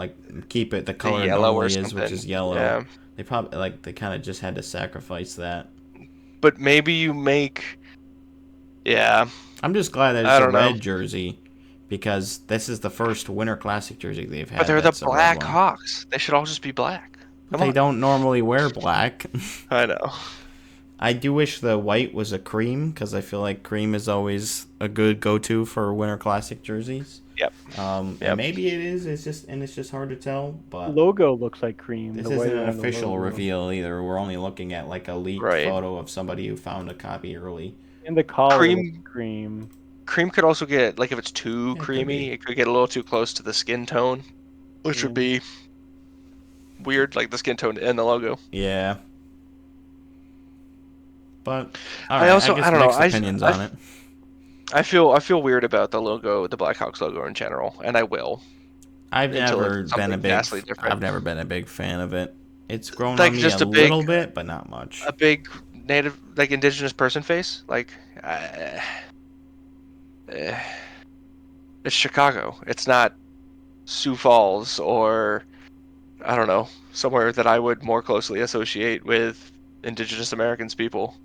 keep it the The color it yellow or normally is, which something. is yellow. Yeah, They probably they kind of just had to sacrifice that. but maybe you make. Yeah, I'm just glad that I it's a don't know. red jersey because this is the first Winter Classic jersey they've But had they're the that's a red one. Blackhawks. They should all just be black. Come They on. don't normally wear black. I know. I do wish the white was a cream because I feel like cream is always a good go-to for Winter Classic jerseys. Yep. And maybe it is. It's just hard to tell. But logo looks like cream. this the white isn't an on the official logo. reveal either. We're only looking at like a leaked Right. photo of somebody who found a copy early. And the collar Cream- looks cream. Cream could also get, like, if it's too It could creamy, be. it could get a little too close to the skin tone, which would be weird, like the skin tone and the logo. Yeah. But I guess don't know. Mixed opinions on it. I feel weird about the logo, the Blackhawks logo in general, and I will. I've until never it's been a something big. vastly different. I've never been a big fan of it. It's grown Like, on me just a a big- little bit, but not much. A big native, like, indigenous person face, like, it's Chicago. It's not Sioux Falls or, I don't know, somewhere that I would more closely associate with indigenous Americans people.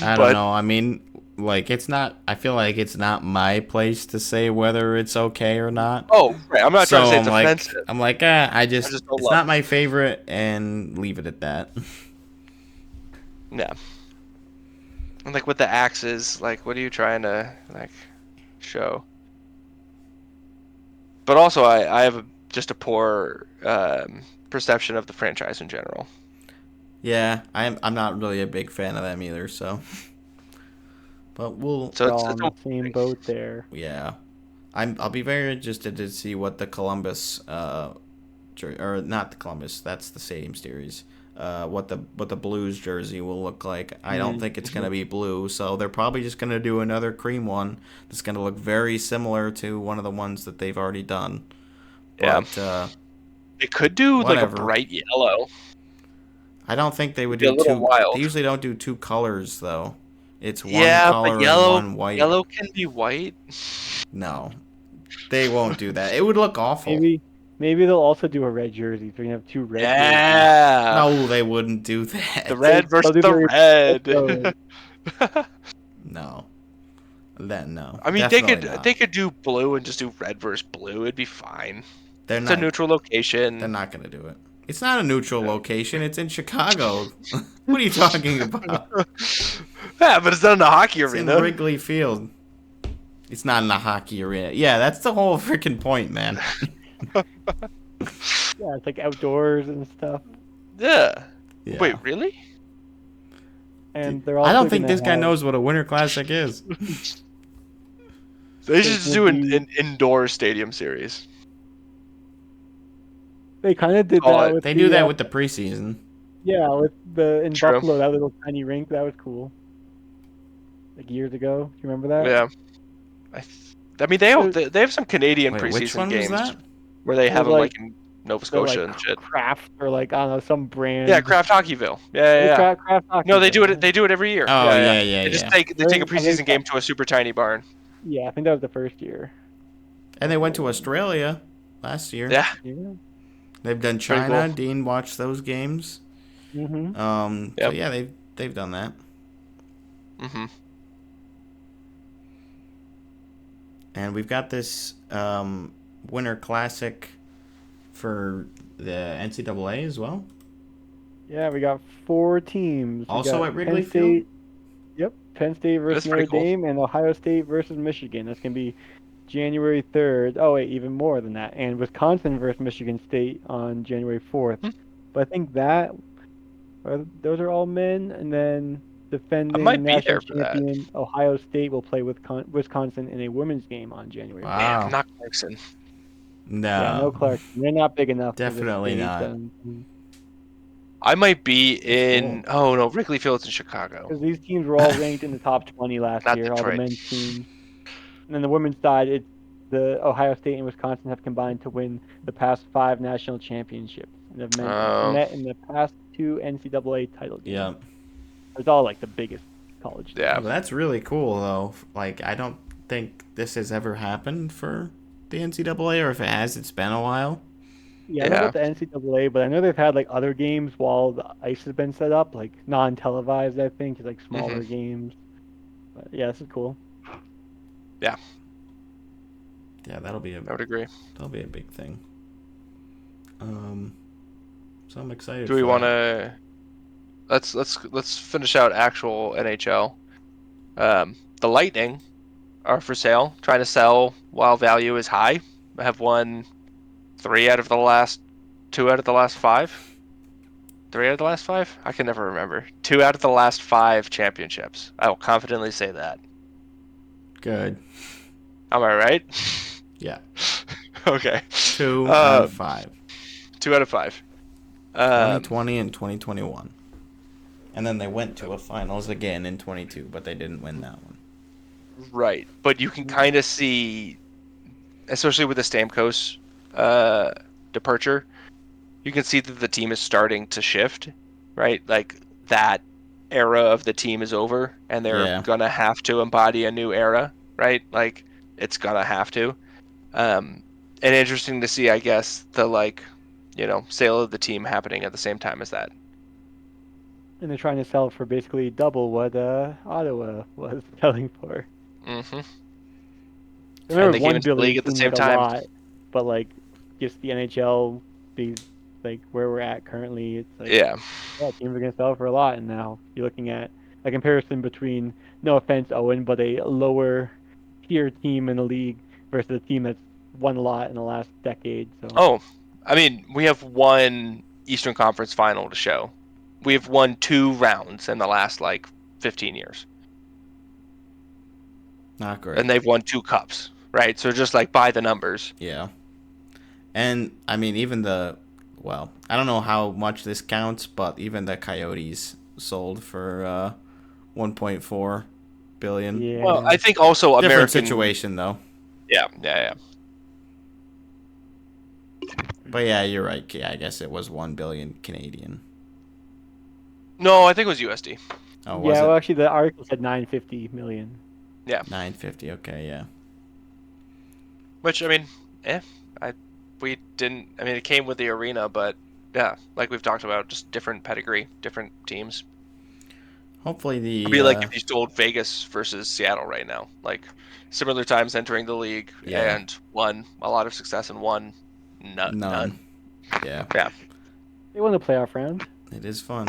I don't know. I mean, like, it's not. I feel like it's not my place to say whether it's okay or not. Oh, right. I'm not trying to say it's I'm like, offensive. I just just don't it's love not it. my favorite, and leave it at that. Yeah. And like with the axes, like what are you trying to like show? But also, I have just a poor perception of the franchise in general. Yeah, I'm not really a big fan of them either. So, but we'll So We're it's all on the same boat there. yeah, I'll be very interested to see what the Columbus or not the Columbus, that's the Stadium Series. What the Blues jersey will look like. I don't think it's gonna be blue, so they're probably just gonna do another cream one that's gonna look very similar to one of the ones that they've already done. Yeah. But They could do like whatever. a bright yellow. I don't think they would Be a do little two. wild. They usually don't do two colors though. It's one Yeah, color but yellow, and one white. yellow can be white. No, they won't do that. It would look awful. Maybe they'll also do a red jersey. So you can have two red jerseys. Yeah. No, they wouldn't do that. The red versus they'll do the red. No. No. I mean, Definitely not. they could do blue and just do red versus blue. It'd be fine. They're It's not. a neutral location. They're not gonna do it. It's not a neutral location. It's in Chicago. What are you talking about? Yeah, but it's not in the hockey It's in arena. Wrigley Field. It's not in the hockey arena. Yeah, that's the whole freaking point, man. Yeah, it's like outdoors and stuff. Yeah. Yeah. Wait, really? And they're also I don't think gonna this guy have- knows what a Winter Classic is. They should just do will be- an indoor stadium series. They kind of did Oh, that with They the, do that with the preseason. yeah, with the in True. Buffalo, that little tiny rink, that was cool. Like years ago. Do you remember that? Yeah. I mean, they have some Canadian Wait, preseason which one was games that? where they have It was them like in Nova they're like Scotia and shit. Kraft or like I don't know some Yeah, brand. Kraft Hockeyville. Yeah. Kraft No, they do Hockeyville. it. They do it every year. Oh, Yeah. yeah. They take a I think preseason game to a super tiny barn. yeah, I think that was the first year. And they went to Australia last year. Yeah, Yeah. They've done pretty China. cool. Dean watched those games. Mhm. So Yep. yeah, they've done that. Mhm. And we've got this Winter Classic for the NCAA as well. Yeah, we got 4 teams. We Also got at Wrigley Penn State. Field? Yep, Penn State versus That's pretty Notre cool. Dame and Ohio State versus Michigan. That's gonna be January 3rd. Oh wait, even more than that. And Wisconsin versus Michigan State on January 4th. Hmm. But I think those are all men, and then I defending might be national there for that. champion Ohio State will play with Wisconsin in a women's game on January 5th. Wow. Damn, not Clarkson. Yeah, no No. Clark. They're not big enough. Definitely for the not. state, I might be in. cool. Oh no, Wrigley Field's in Chicago, because these teams were all ranked in the top 20 last not year, all the Detroit. men's teams. And then the women's side, it's the Ohio State and Wisconsin have combined to win the past 5 national championships and have met in the past 2 NCAA title games. Yeah. It's all like the biggest college. Yeah. Well, that's really cool though. Like I don't think this has ever happened for the NCAA, or if it has, it's been a while. Yeah, I don't know about the NCAA, but I know they've had like other games while the ice has been set up, like non-televised. I think it's like smaller games. But yeah, this is cool. Yeah, Yeah, that'll be I would agree. a big thing. So I'm excited. Do we want to? Let's finish out actual NHL. The Lightning are for sale, trying to sell while value is high. I have won 2 out of the last 5. 3 out of the last 5? I can never remember. 2 out of the last 5 championships. I will confidently say that. Good. Am I right? Yeah. Okay. 2 out of 5. 2 out of 5. 2020 and 2021. And then they went to a finals again in 22, but they didn't win that one. Right, but you can kind of see, especially with the Stamkos departure, you can see that the team is starting to shift, right? Like that era of the team is over, and they're gonna have to embody a new era, right? Like it's gonna have to. And interesting to see, I guess, the sale of the team happening at the same time as that. And they're trying to sell for basically double what Ottawa was selling for. Mm-hmm. I remember they came 1 into the billion league at the seemed same like time. a lot, but like just the NHL be like where we're at currently, it's like Yeah, teams are gonna sell for a lot, and now you're looking at a comparison between, no offense, Owen, but a lower tier team in the league versus a team that's won a lot in the last decade. So Oh, I mean, we have one Eastern Conference final to show. We have won 2 rounds in the last 15 years. Not great. And they've won 2 cups, right? So just by the numbers. Yeah. And I mean, even I don't know how much this counts, but even the Coyotes sold for 1.4 billion. yeah. Well, I think also Different American situation though. Yeah. But yeah, you're right. Yeah, I guess it was 1 billion Canadian. No, I think it was USD. Oh, was yeah, it? well, actually, the article said 950 million. Yeah. 950. Okay, yeah. Which I mean, it came with the arena, but yeah, like we've talked about, just different pedigree, different teams. Hopefully the It'd be like if you sold Vegas versus Seattle right now, like similar times entering the league and won a lot of success and won none. Yeah. Yeah. They won the playoff round. It is fun.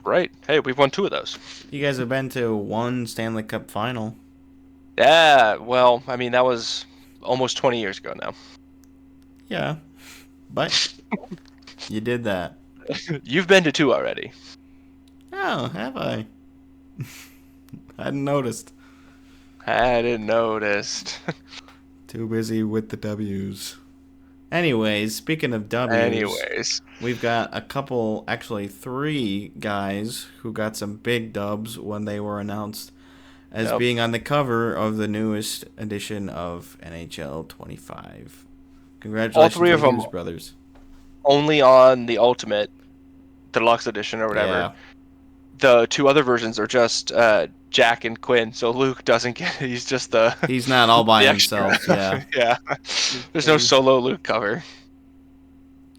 Right. Hey, we've won 2 of those. You guys have been to 1 Stanley Cup final. Yeah. Well, I mean that was almost 20 years ago now. Yeah. But you did that. You've been to 2 already. Oh, have I? I hadn't noticed. I didn't notice. Too busy with the W's. Anyways, speaking of W's, we've got a couple, actually 3 guys who got some big dubs when they were announced. as Yep. being on the cover of the newest edition of NHL 25. Congratulations All three to of the them Hughes brothers. only on the Ultimate Deluxe Edition or whatever. Yeah. The two other versions are just Jack and Quinn, so Luke doesn't get it. He's just the He's not all by the extra. himself. Yeah. Yeah. There's no solo Luke cover.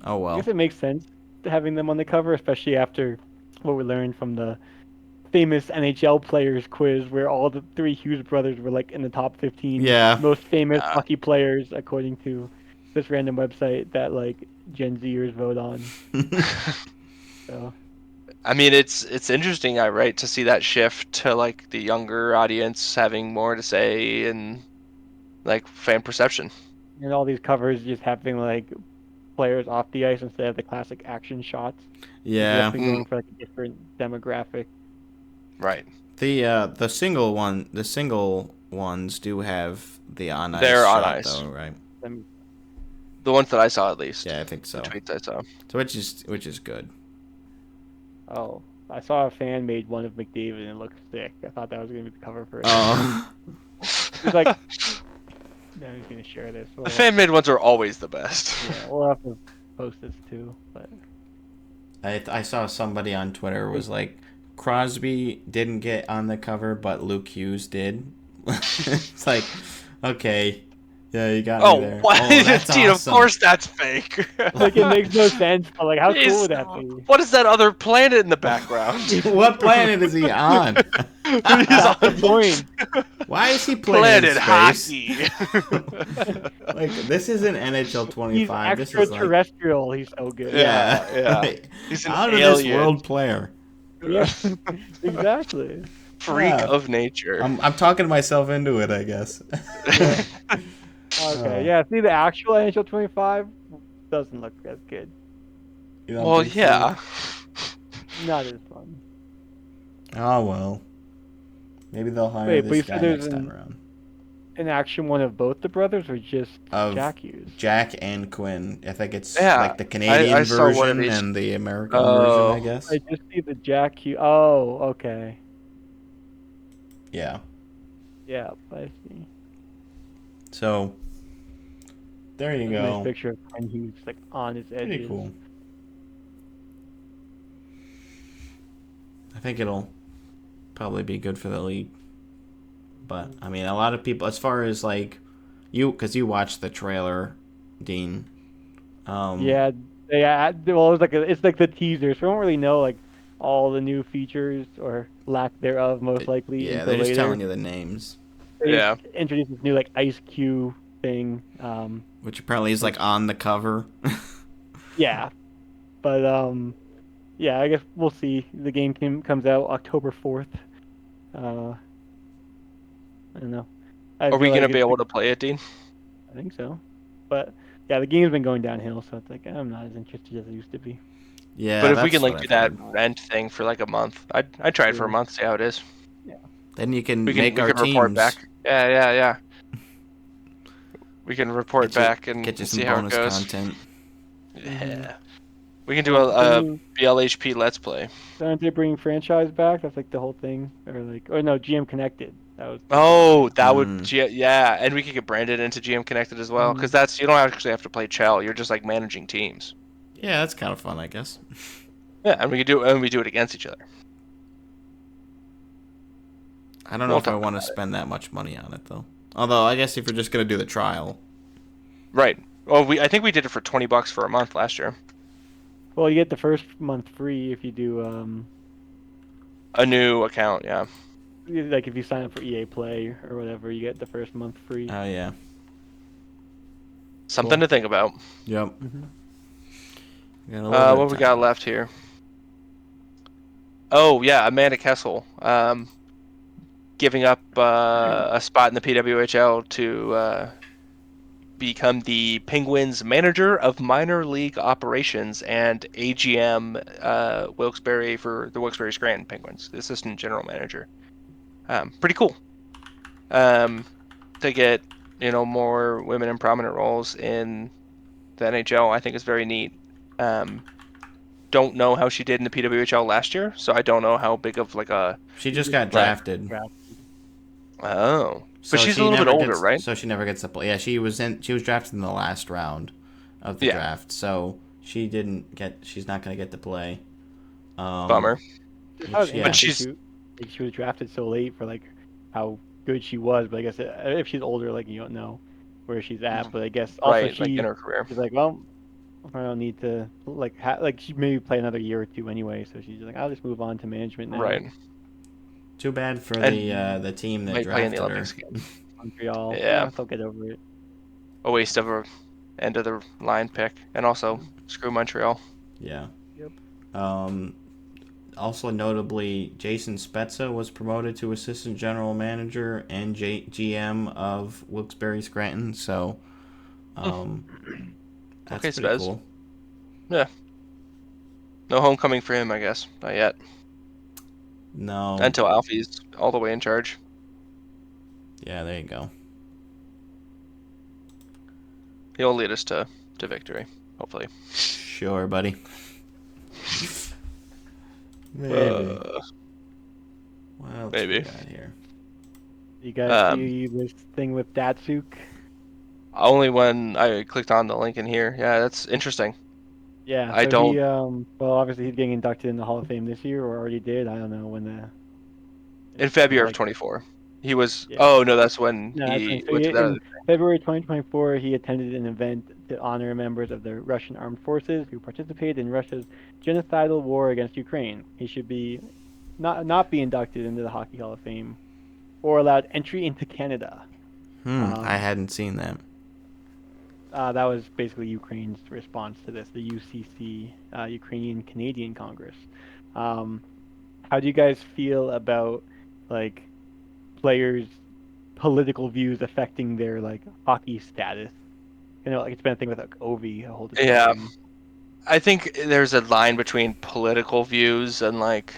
Oh I well. guess it makes sense having them on the cover, especially after what we learned from the famous NHL players quiz, where all the three Hughes brothers were like in the top 15 Yeah. most famous Yeah. hockey players, according to this random website that like Gen Zers vote on. So I mean, it's interesting, right, to see that shift to like the younger audience having more to say and like fan perception. and all these covers just having like players off the ice instead of the classic action shots. Yeah. Definitely going for like a different demographic. Right. The single ones do have the on ice They're on shot ice. though, right? Them- The ones that I saw, at least. Yeah, I think so. The tweets I saw. So which is good. Oh, I saw a fan made one of McDavid and it looked sick. I thought that was gonna be the cover for it. Oh. He's like, no, he's gonna share this. The fan made ones are always the best. Yeah, we'll have to post this too. But I saw somebody on Twitter was like, Crosby didn't get on the cover, but Luke Hughes did. It's like, okay, yeah, you got me there. What? Oh, that's Dude, awesome. of course that's fake. like, it makes no sense. But like, how cool would that be? What is that other planet in the background? What planet is he on? He's That's on the point. Why is he playing in Planet space? Hockey. Like, this isn't NHL He's 25. This is like, extraterrestrial. He's so good. yeah, Yeah. He's an out of this alien. world player. Yeah, exactly. Freak Yeah. of nature. I'm talking myself into it, I guess. Okay, yeah. See, the actual NHL 25 doesn't look as good. You don't Well, think so? yeah. Not as fun. Oh well. Maybe they'll hire Wait, but you this said guy there's next time around. An action one of both the brothers, or just Of Jack Hughes? Jack and Quinn. I think it's Yeah, like the Canadian I saw one of version each. and the American Oh. version, I guess. I just see the Jack Hughes. Oh, okay. Yeah. Yeah, I see. So there you That's a go. nice picture of Ken Hughes like on his edges. Pretty cool. I think it'll probably be good for the league. But I mean, a lot of people, as far as like you, because you watched the trailer, Dean. Yeah, well, it's like the teaser, so we don't really know like all the new features or lack thereof, most likely. Yeah, until they're just later. telling you the names, They Yeah. introduced this new like Ice Cube thing. which apparently is like on the cover. Yeah, but yeah, I guess we'll see. The game comes out October 4th. I don't know. I Are we feel going to like be it's able to play it, Dean? I think so, but yeah, the game's been going downhill, so it's like I'm not as interested as I used to be. Yeah, But if we that's can like what do I've that heard. rent thing for like a month, I'd try it for a True. month, see how it is. Then you can We can make our teams. report back. Yeah. We can report Get you- back and Get you some see how it bonus goes. content. Yeah. We can do a BLHP Let's Play. Aren't they bringing franchise back? That's like the whole thing, or no, GM Connected. That was. Oh, that would Mm. yeah, and we could get branded into GM Connected as well, because that's you don't actually have to play Chell. You're just like managing teams. Yeah, that's kind of fun, I guess. Yeah, and we do it against each other. I don't know We'll if I talk want to about it. spend that much money on it though. Although I guess if you're just gonna do the trial, Right. Well, I think we did it for $20 for a month last year. Well, you get the first month free if you do A new account, yeah. like if you sign up for EA Play or whatever, you get the first month free. oh yeah, Something to think about. yep. Mhm. Got a little bit of What we time got left. left here? Oh yeah, Amanda Kessel, giving up a spot in the PWHL to become the Penguins manager of minor league operations and AGM Wilkes-Barre for the Wilkes-Barre Scranton Penguins, the assistant general manager. Pretty cool. To get more women in prominent roles in the NHL, I think is very neat. Don't know how she did in the PWHL last year, so I don't know how big of like a She just got drafted. Oh, So but she's a she little bit never older, gets, right? So she never gets to play. Yeah, she was drafted in the last round of the Yeah. draft. So she's not gonna get to play. Bummer. That was Yeah. But interesting she's too. Like she was drafted so late for like how good she was, but I guess if she's older, like you don't know where she's at. But I guess also right, like in her career. she's like, well, I don't need to like like she maybe play another year or two anyway. So she's like, I'll just move on to management now. Right. Too bad for And the team that might play in the drafted her. Olympics again. Montreal, Yeah. they'll get over it. A waste of a end of the line pick, and also screw Montreal. Yeah. Yep. Also notably, Jason Spezza was promoted to assistant general manager and GM of Wilkes-Barre Scranton. So, that's Okay, pretty Spez. cool. Yeah. No homecoming for him, I guess. Not yet. No. Until Alfie's all the way in charge. Yeah, there you go. He'll lead us to victory, hopefully. Sure, buddy. Maybe. What else Maybe. we got here? You guys see this thing with Datsuk? Only when I clicked on the link in here. Yeah, that's interesting. Yeah, I so don't. he well obviously he's getting inducted in the Hall of Fame this year or already did. I don't know when In February of like 24. He was. yeah. Oh, no, that's when No, that's he so went to that in other. February 2024 he attended an event to honor members of the Russian armed forces who participated in Russia's genocidal war against Ukraine. He should be not be inducted into the Hockey Hall of Fame or allowed entry into Canada. I hadn't seen that. That was basically Ukraine's response to this, the UCC, Ukrainian Canadian Congress. How do you guys feel about like players' political views affecting their like hockey status? You know, like it's been a thing with like Ovi a whole Yeah. discussion. I think there's a line between political views and like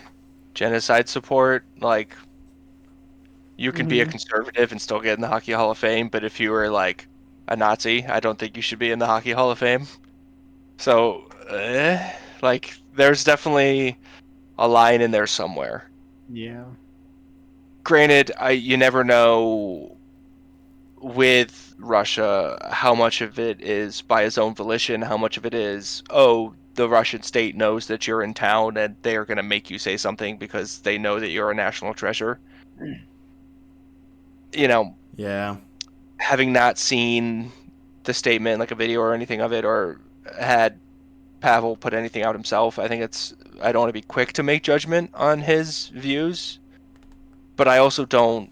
genocide support. Like, you can be a conservative and still get in the Hockey Hall of Fame, but if you were like a Nazi, I don't think you should be in the Hockey Hall of Fame. So, like, there's definitely a line in there somewhere. Yeah. Granted, you never know with Russia how much of it is by his own volition, how much of it is, oh, the Russian state knows that you're in town and they are going to make you say something because they know that you're a national treasure. You know, Yeah. having not seen the statement, like a video or anything of it, or had Pavel put anything out himself, I don't want to be quick to make judgment on his views, but I also don't,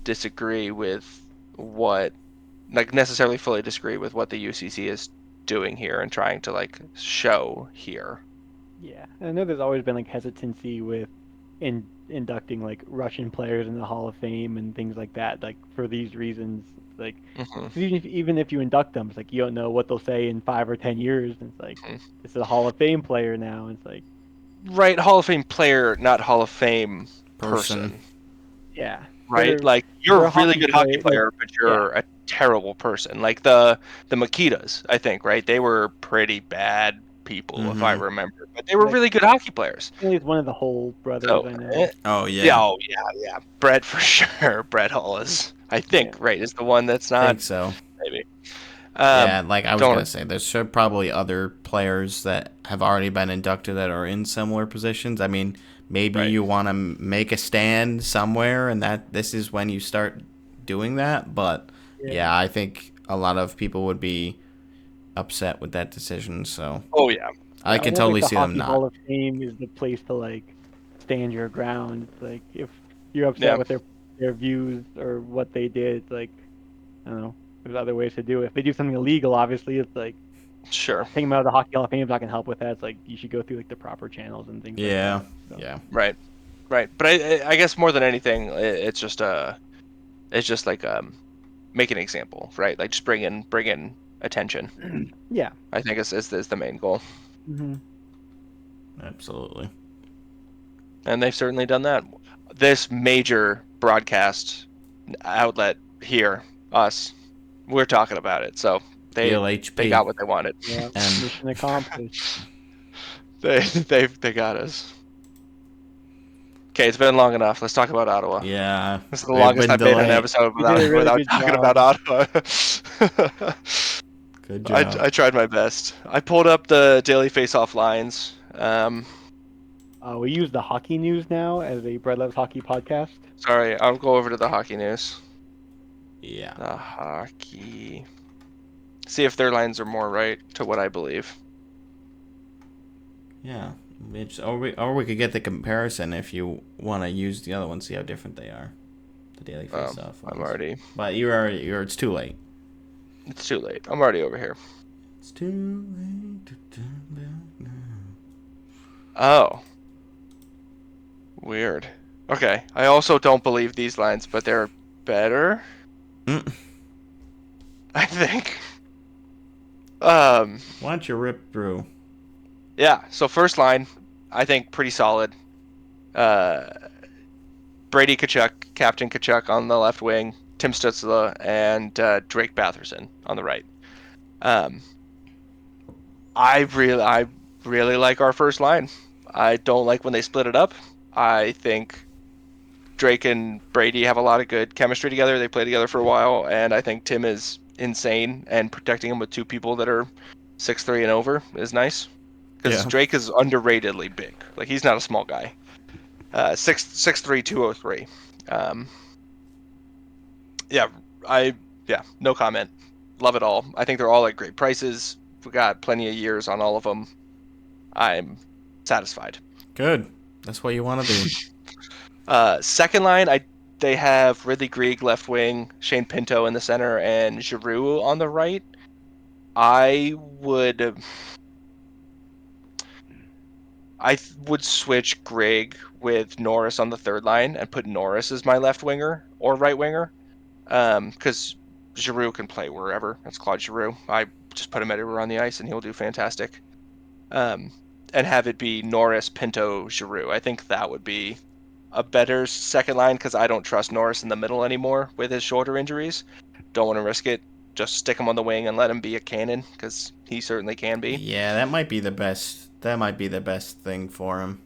disagree with what, like, necessarily fully disagree with what the UCC is doing here and trying to like show here. Yeah, I know there's always been like hesitancy with inducting like Russian players in the Hall of Fame and things like that, like for these reasons. Like, 'cause even if you induct them, it's like you don't know what they'll say in 5 or 10 years. And it's like it's a Hall of Fame player now. And it's like Right, Hall of Fame player, not Hall of Fame person. yeah, Right, like you're a really good hockey player, player, but you're a terrible person. Like the Makitas, I think, right? They were pretty bad people, if I remember, but they were Like, really good hockey players. he's one of the Whole brothers So, I know. Oh yeah. yeah. Brett for sure. Brett Hull is, I think, right, is the one that's I not. think so. Maybe. Yeah, like I was don't- gonna say, there's probably other players that have already been inducted that are in similar positions. I mean, maybe you want to make a stand somewhere, and that this is when you start doing that. But yeah, I think a lot of people would be upset with that decision. So Oh yeah. I can totally see them The not. Hall of Fame is the place to like stand your ground. It's like if you're upset with their views or what they did, it's like I don't know. There's other ways to do it. If they do something illegal, obviously, it's like Sure. taking them out of the Hockey Hall of Fame is not gonna help with that. It's like you should go through like the proper channels and things. Yeah, like that. So. yeah. Right. But I guess more than anything, it's just like make an example, right? Like just bring in attention. Yeah. I think is the main goal. Mm-hmm. Absolutely. And they've certainly done that. This major broadcast outlet here, us, we're talking about it. So they got what they wanted. Yeah. Mission accomplished. They got us. Okay, it's been long enough. Let's talk about Ottawa. Yeah, This is the we've longest been I've made an delayed. episode You did a really without good talking job. about Ottawa. Good job. I tried my best. I pulled up the daily face-off lines. We use the hockey news now as a Bread Loves Hockey podcast. Sorry, I'll go over to the hockey news. Yeah. The hockey. See if their lines are more right to what I believe. Yeah. Or we could get the comparison if you want to use the other one, see how different they are. The daily face-off ones. I'm already. But it's too late. It's too late. I'm already over here. It's too late to turn back now. Oh. Weird. Okay. I also don't believe these lines, but they're better. I think. Why don't you rip through? Yeah. So first line, I think pretty solid. Brady Tkachuk, Captain Tkachuk on the left wing, Tim Stützle, and Drake Batherson on the right. I really like our first line. I don't like when they split it up. I think Drake and Brady have a lot of good chemistry together. They play together for a while, and I think Tim is insane, and protecting him with two people that are 6'3" and over is nice. Because Yeah. Drake is underratedly big. Like, he's not a small guy. 6'3", 203. No comment. Love it all. I think they're all at great prices. We got plenty of years on all of them. I'm satisfied. Good. That's what you want to be. Second line, they have Ridley Greig left wing, Shane Pinto in the center, and Giroux on the right. I would switch Greig with Norris on the third line and put Norris as my left winger or right winger, because Giroux can play wherever. That's Claude Giroux. I just put him anywhere on the ice and he'll do fantastic. And have it be Norris, Pinto, Giroux. I think that would be a better second line because I don't trust Norris in the middle anymore with his shoulder injuries. Don't want to risk it. Just stick him on the wing and let him be a cannon because he certainly can be. Yeah, that might be the best. That might be the best thing for him.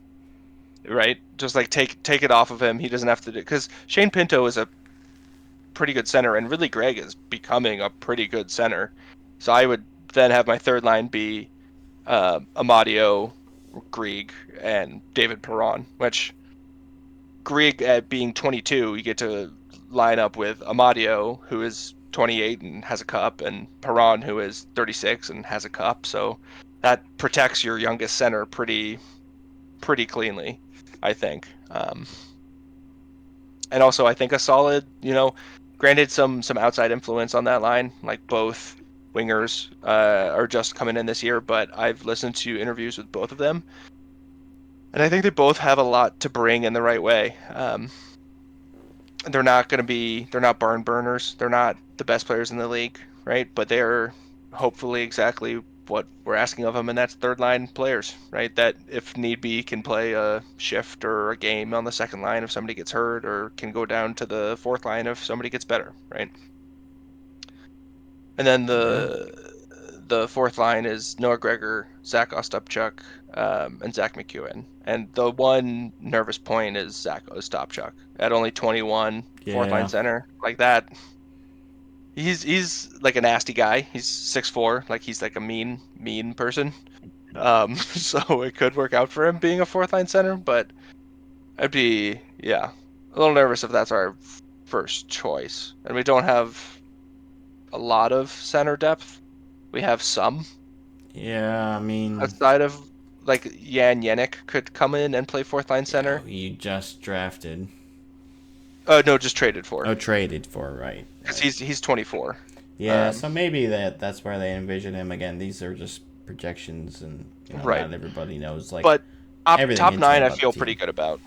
Right? Just like take it off of him. He doesn't have to do, because Shane Pinto is a pretty good center, and Ridley Greig is becoming a pretty good center. So I would then have my third line be Amadio, Greig, and David Perron, which Greig at being 22, you get to line up with Amadio, who is 28 and has a cup, and Perron, who is 36 and has a cup. So that protects your youngest center pretty cleanly, I think. And also, I think a solid, granted some outside influence on that line, like both wingers are just coming in this year, but I've listened to interviews with both of them, and I think they both have a lot to bring in the right way. They're not barn burners. They're not the best players in the league, right? But they're hopefully exactly what we're asking of them, and that's third line players, right? That if need be can play a shift or a game on the second line if somebody gets hurt, or can go down to the fourth line if somebody gets better, right? And then the fourth line is Noah Gregor, Zach Ostapchuk, and Zach McEwen. And the one nervous point is Zach Ostapchuk at only 21, fourth line center like that. He's like a nasty guy. He's 6'4", like he's like a mean person. So it could work out for him being a fourth line center, but I'd be a little nervous if that's our first choice. And we don't have a lot of center depth. We have some. Yeah, I mean, Outside of like Jan Yannick could come in and play fourth line center. You just drafted. No, just traded for. Oh, traded for, right? Because he's 24. Yeah, so maybe that's where they envision him again. These are just projections, and right. Not everybody knows. Like, but top 9, I about feel pretty good about.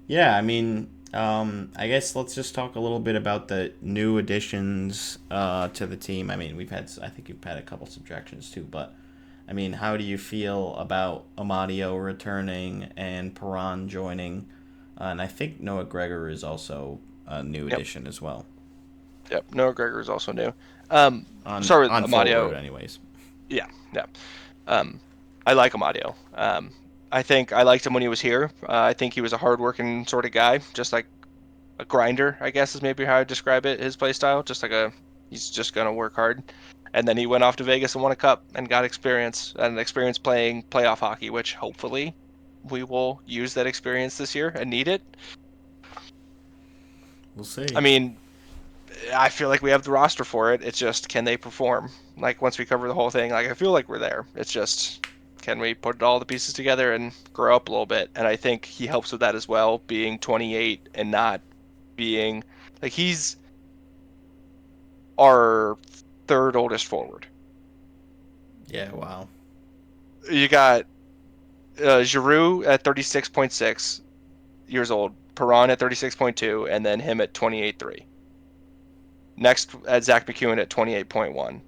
Yeah, I mean, I guess let's just talk a little bit about the new additions to the team. I mean, I think you've had a couple subtractions too, but I mean, how do you feel about Amadio returning and Perron joining? And I think Noah Gregor is also a new addition as well. Yep, Noah Gregor is also new. On Amadio. Forward anyways. Yeah. I like Amadio. I think I liked him when he was here. I think he was a hardworking sort of guy, just like a grinder, I guess is maybe how I describe it. His play style, just like he's just gonna work hard. And then he went off to Vegas and won a cup and got experience playing playoff hockey, which hopefully we will use that experience this year and need it. We'll see. I mean, I feel like we have the roster for it. It's just, can they perform? Like, once we cover the whole thing, like, I feel like we're there. It's just, can we put all the pieces together and grow up a little bit? And I think he helps with that as well, being 28 and not being, like, he's our third oldest forward. Yeah, wow. You got Giroux at 36.6 years old, Perron at 36.2, and then him at 28.3. Next at Zach McEwen at 28.1.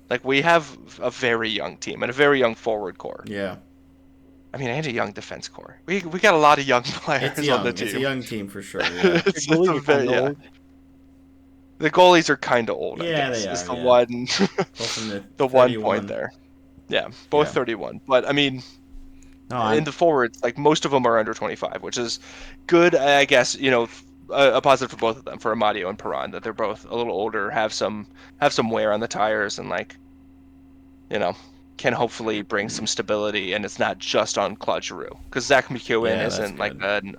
Like, we have a very young team and a very young forward core. Yeah. I mean, and a young defense core. We got a lot of young players on the team. It's a young team for sure. Yeah. It's Your goalies a are kind of yeah. old. The goalies are kind of old, I Yeah, guess. they Is are, the yeah. one, Both in the the one 31. point there. Yeah, both Yeah. 31. But I mean, No, in the forwards, like, most of them are under 25, which is good, I guess. A positive for both of them, for Amadio and Perron, that they're both a little older, have some wear on the tires, and, like, can hopefully bring some stability, and it's not just on Claude Giroux, because Zach McEwen Yeah, that's isn't like good.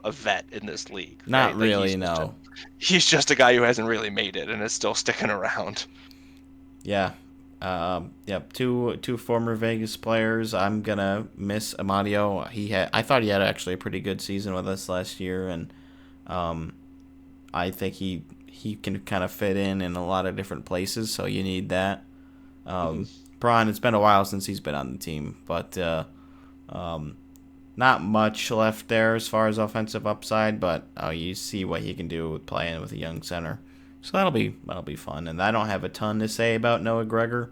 a vet in this league, Not right? Like, really, no. he's just a guy who hasn't really made it and is still sticking around. Yeah. Yep. Two former Vegas players. I'm gonna miss Amadio. I thought he had actually a pretty good season with us last year, and I think he can kind of fit in a lot of different places. So you need that. Braun, it's been a while since he's been on the team, but not much left there as far as offensive upside. But you see what he can do with playing with a young center. So that'll be fun. And I don't have a ton to say about Noah Gregor.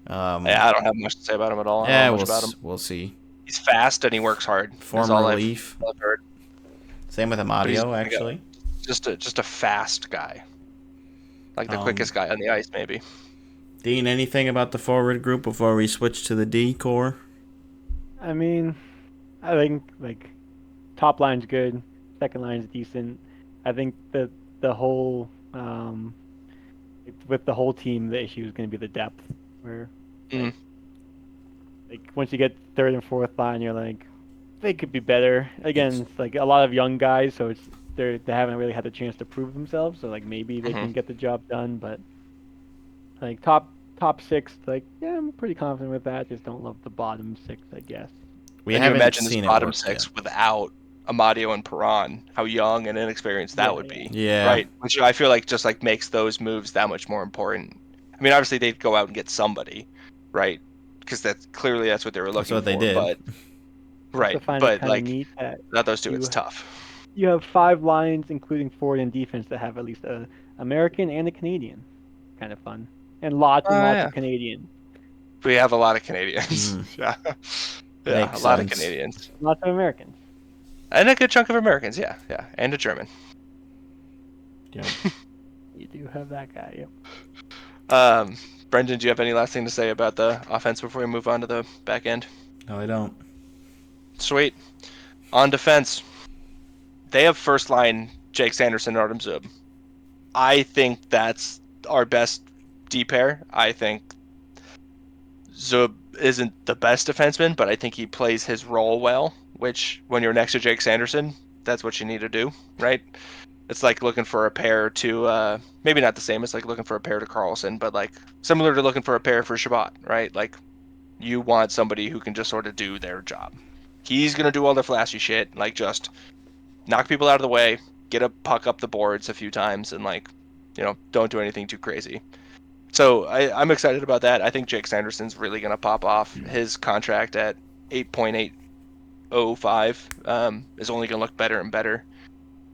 Yeah, I don't have much to say about him at all. I Yeah, don't know much about him. we'll see. He's fast and he works hard. Former Leaf. I've heard. Same with But he's Amadio, actually. just a fast guy, like the quickest guy on the ice, maybe. Dean, anything about the forward group before we switch to the D core? I mean, I think like top line's good, second line's decent. I think that the whole with the whole team, the issue is going to be the depth. Where like once you get third and fourth line, you're like they could be better. Again, it's like a lot of young guys, so they haven't really had the chance to prove themselves. So like maybe they can get the job done, but like top six, like yeah, I'm pretty confident with that. Just don't love the bottom six, I guess. We And you haven't imagine seen this it bottom work six yet. without Amadio and Perron, how young and inexperienced that would be. Yeah. Right? Which I feel like just like makes those moves that much more important. I mean, obviously they'd go out and get somebody, right? Because that's what they were looking what they for. did. But I right, find it but kind of like neat that not those two, it's tough. you have 5 lines, including forward and defense, that have at least a American and a Canadian. Kind of fun, and lots and lots Yeah. of Canadians. We have a lot of Canadians. Yeah, Makes a lot of sense. Canadians, Lots of Americans. and a good chunk of Americans. Yeah, and a German. Yep. You do have that guy. Yep. Brendan, do you have any last thing to say about the offense before we move on to the back end? No, I don't. Sweet. On defense, they have first line Jake Sanderson and Artem Zub. I think that's our best D pair. I think Zub isn't the best defenseman, but I think he plays his role well, which when you're next to Jake Sanderson, that's what you need to do, right? It's like looking for a pair to, maybe not the same, it's like looking for a pair to Carlson, but like similar to looking for a pair for Shabbat, right? Like you want somebody who can just sort of do their job. He's going to do all the flashy shit, like just knock people out of the way, get a puck up the boards a few times, and like, don't do anything too crazy. So I'm excited about that. I think Jake Sanderson's really going to pop off. His contract at 8.805 is only going to look better and better.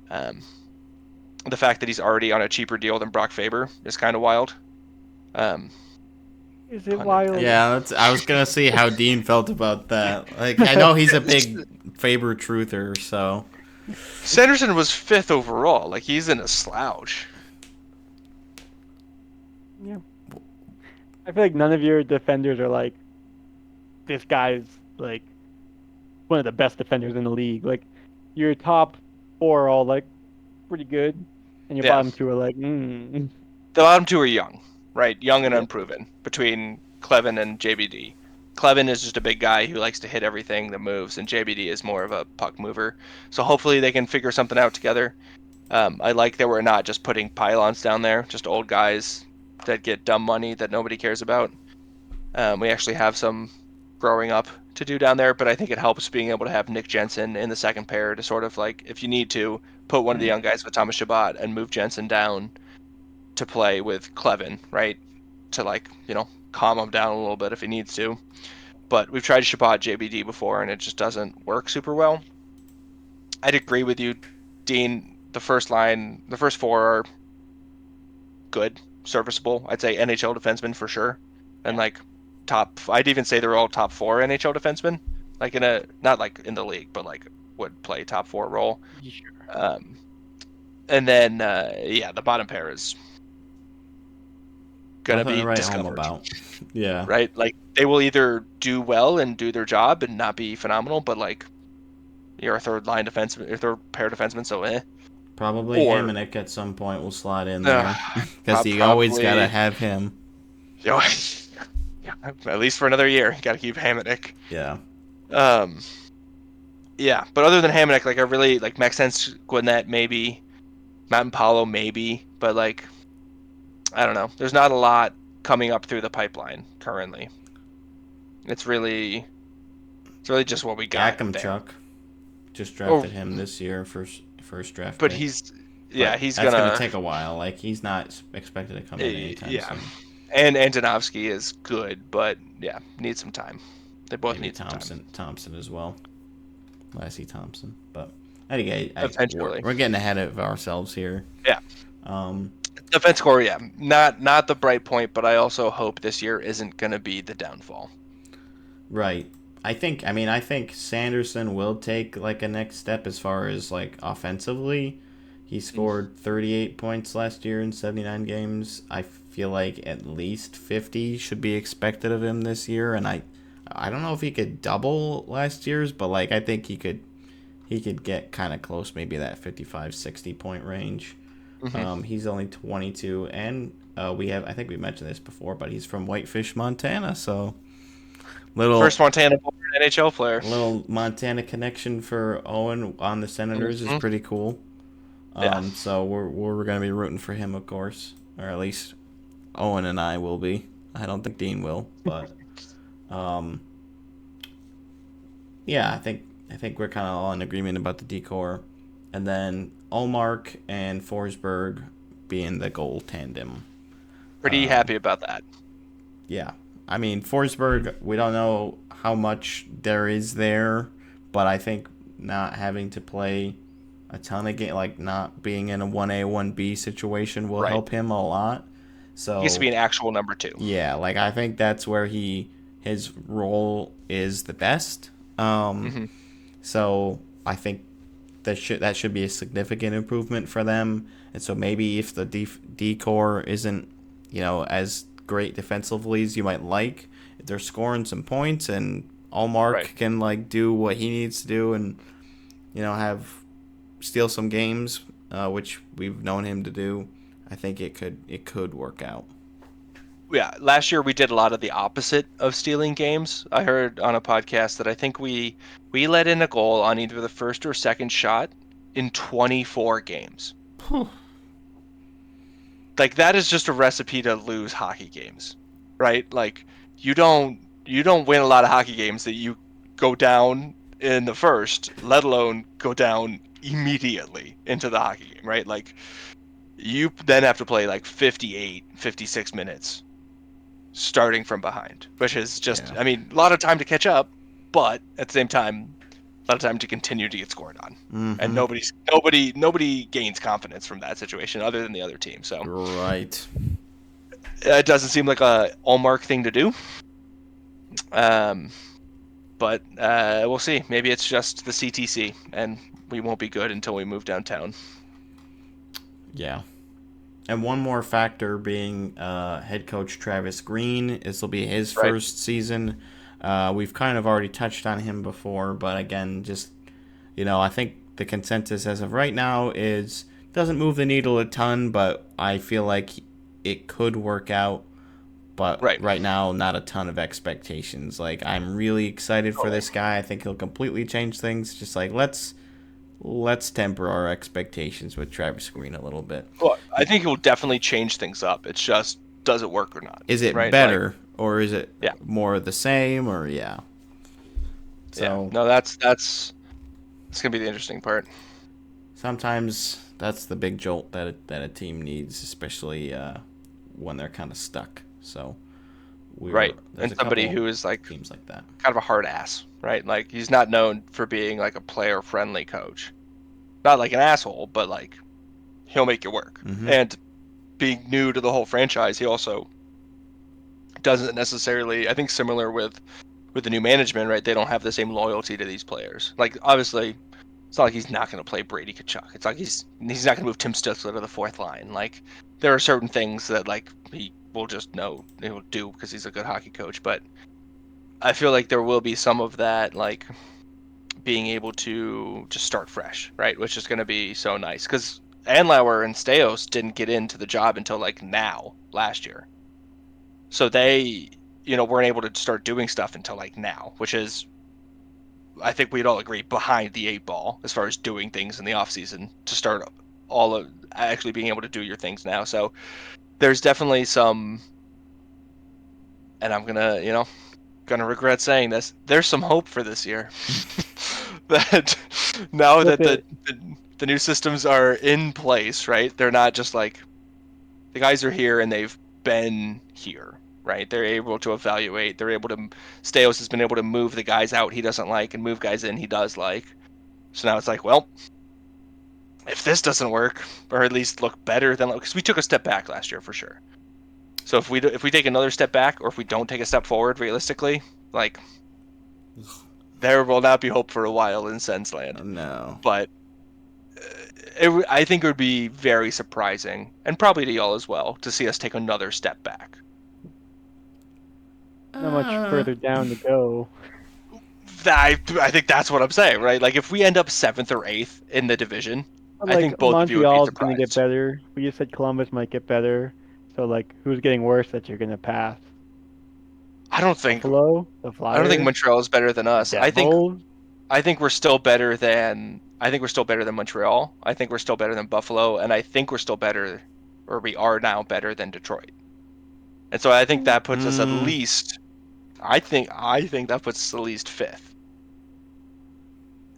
The fact that he's already on a cheaper deal than Brock Faber is kind of wild. Is it wild? Yeah, I was gonna see how Dean felt about that. Like, I know he's a big Faber truther, so. Sanderson was 5th overall. Like, he's in a slouch. Yeah. I feel like none of your defenders are like, this guy's like one of the best defenders in the league. Like your top four are all like pretty good, and your Yeah. bottom two are like, mm. The bottom two are young, right? Young and Yeah. unproven between Clevin and JBD. Clevin is just a big guy who likes to hit everything that moves, and JBD is more of a puck mover. So hopefully they can figure something out together. I like that we're not just putting pylons down there, just old guys that get dumb money that nobody cares about. We actually have some growing up to do down there, but I think it helps being able to have Nick Jensen in the second pair to sort of like, if you need to, put one of the young guys with Thomas Shabbat and move Jensen down to play with Clevin, right? To like, calm him down a little bit if he needs to. But we've tried Shabbat JBD before and it just doesn't work super well. I'd agree with you, Dean. The first four are good, serviceable. I'd say NHL defensemen for sure. And like I'd even say they're all top 4 NHL defensemen. Like not like in the league, but like would play top 4 role. Sure. And then, the bottom pair is gonna Nothing be to write home discovered. about. Yeah. Right? Like they will either do well and do their job and not be phenomenal, but like you're a third line defenseman, your third pair defenseman, so Probably Or Hamonic at some point will slot in there because you probably always gotta have him. Yeah, at least for another year. You got to keep Hamonic. Yeah. Yeah, but other than Hamonic, like I really like Maxence Gwinnett, maybe Mountain Paulo, maybe, but like I don't know. There's not a lot coming up through the pipeline currently. It's really just what we got there. Chuck just drafted him this year, first draft. But pick. he's That's gonna take a while. Like he's not expected to come in anytime soon. And Antonovsky is good, but yeah, needs some time. They both Maybe need some time. Thompson as well. Lassie Thompson, but anyway, Eventually. we're getting ahead of ourselves here. Yeah. Defense core, yeah, not the bright point, but I also hope this year isn't going to be the downfall. Right. I think Sanderson will take like a next step as far as like offensively. He scored 38 points last year in 79 games. I feel like at least 50 should be expected of him this year, and I don't know if he could double last year's, but like I think he could get kind of close, maybe that 55-60 point range. Mm-hmm. He's only 22, and I think we mentioned this before, but he's from Whitefish, Montana, so first Montana-born NHL player. Little Montana connection for Owen on the Senators is pretty cool. So we're gonna be rooting for him, of course, or at least Owen and I will be. I don't think Dean will, but yeah, I think we're kind of all in agreement about the decor, and then Ullmark and Forsberg being the goal tandem. Pretty happy about that. Yeah, I mean Forsberg, we don't know how much there is there, but I think not having to play a ton of game, like not being in a 1A 1B situation, will help him a lot. So he used to be an actual number 2. Yeah, like I think that's where his role is the best. So I think that should be a significant improvement for them. And so maybe if the D-core isn't, as great defensively as you might like, if they're scoring some points and Ullmark can like do what he needs to do and steal some games, which we've known him to do, I think it could work out. Yeah, last year we did a lot of the opposite of stealing games. I heard on a podcast that I think we let in a goal on either the first or second shot in 24 games. Like that is just a recipe to lose hockey games, right? Like you don't win a lot of hockey games that you go down in the first, let alone go down immediately into the hockey game, right? Like you then have to play like 58, 56 minutes starting from behind, which is just, I mean, a lot of time to catch up, but at the same time, a lot of time to continue to get scored on. Mm-hmm. And nobody gains confidence from that situation other than the other team. So right, it doesn't seem like a Ullmark thing to do. But we'll see. Maybe it's just the CTC, and we won't be good until we move downtown. Yeah. And one more factor being head coach Travis Green. This will be his first season We've kind of already touched on him before, but again, just, I think the consensus as of right now is doesn't move the needle a ton, but I feel like it could work out. But right now, not a ton of expectations. Like, I'm really excited for this guy. I think he'll completely change things. Just like, let's temper our expectations with Travis Green a little bit. Well, I think he'll definitely change things up. It's just, does it work or not? Is it right? better, or is it Yeah. more of the same, or yeah? So no, that's gonna be the interesting part. sometimes that's the big jolt that a team needs, especially when they're kind of stuck. So And somebody who is like teams like that, kind of a hard ass, right? Like, he's not known for being like a player friendly coach, not like an asshole, but like he'll make it work. Mm-hmm. And being new to the whole franchise, he also doesn't necessarily, I think, similar with the new management, right? They don't have the same loyalty to these players. Like, obviously, it's not like he's not going to play Brady Tkachuk. It's like he's not going to move Tim Stutzler to the fourth line. Like, there are certain things that like he will just know he will do because he's a good hockey coach. But I feel like there will be some of that, like being able to just start fresh, right? Which is going to be so nice because Andlauer and Steos didn't get into the job until like now last year, so they weren't able to start doing stuff until like now, which is, I think we'd all agree, behind the 8 ball as far as doing things in the off season to start all of actually being able to do your things now. So there's definitely some, and I'm gonna regret saying this, there's some hope for this year. That now that the new systems are in place, right? They're not just like the guys are here and they've been here, right? They're able to evaluate. They're able to. Steos has been able to move the guys out he doesn't like and move guys in he does like. So now it's like, well, if this doesn't work, or at least look better than, because we took a step back last year for sure. So if we take another step back, or if we don't take a step forward, realistically, like, there will not be hope for a while in Sensland. No. But I think it would be very surprising, and probably to y'all as well, to see us take another step back. Not much further down to go. I think that's what I'm saying, right? Like, if we end up 7th or 8th in the division, I think both of you would be Montreal's going to get surprised. better. We just said Columbus might get better. So, like, who's getting worse that you're going to pass? I don't think Buffalo? The Flyers? Montreal is better than us. Devils? I think we're still better than Montreal. I think we're still better than Buffalo, and I think we're still better, or we are now better than Detroit. And so I think that puts us at least. I think that puts us at least 5th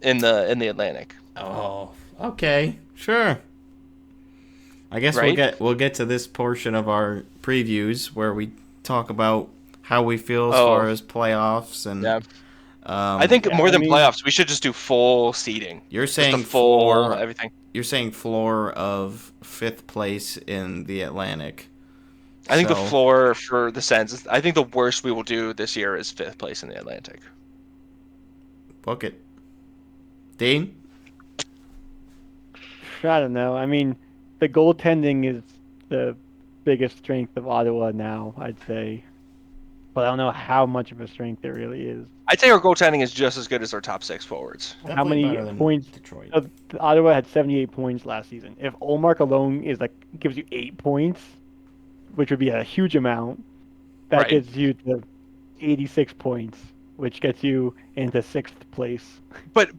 in the Atlantic. Oh, okay, sure. I guess Right? we'll get to this portion of our previews where we talk about how we feel as far as playoffs and. Yeah. I think more than playoffs, we should just do full seeding. You're saying just full everything. You're saying floor of 5th place in the Atlantic. I think the floor for the Sens, I think the worst we will do this year is 5th place in the Atlantic. Book it. Dean? I don't know. I mean, the goaltending is the biggest strength of Ottawa now, I'd say. But I don't know how much of a strength it really is. I'd say our goaltending is just as good as our top 6 forwards. How many points? Detroit. Ottawa had 78 points last season. If Ullmark alone gives you 8 points, which would be a huge amount, that gets you to 86 points, which gets you into 6th place. But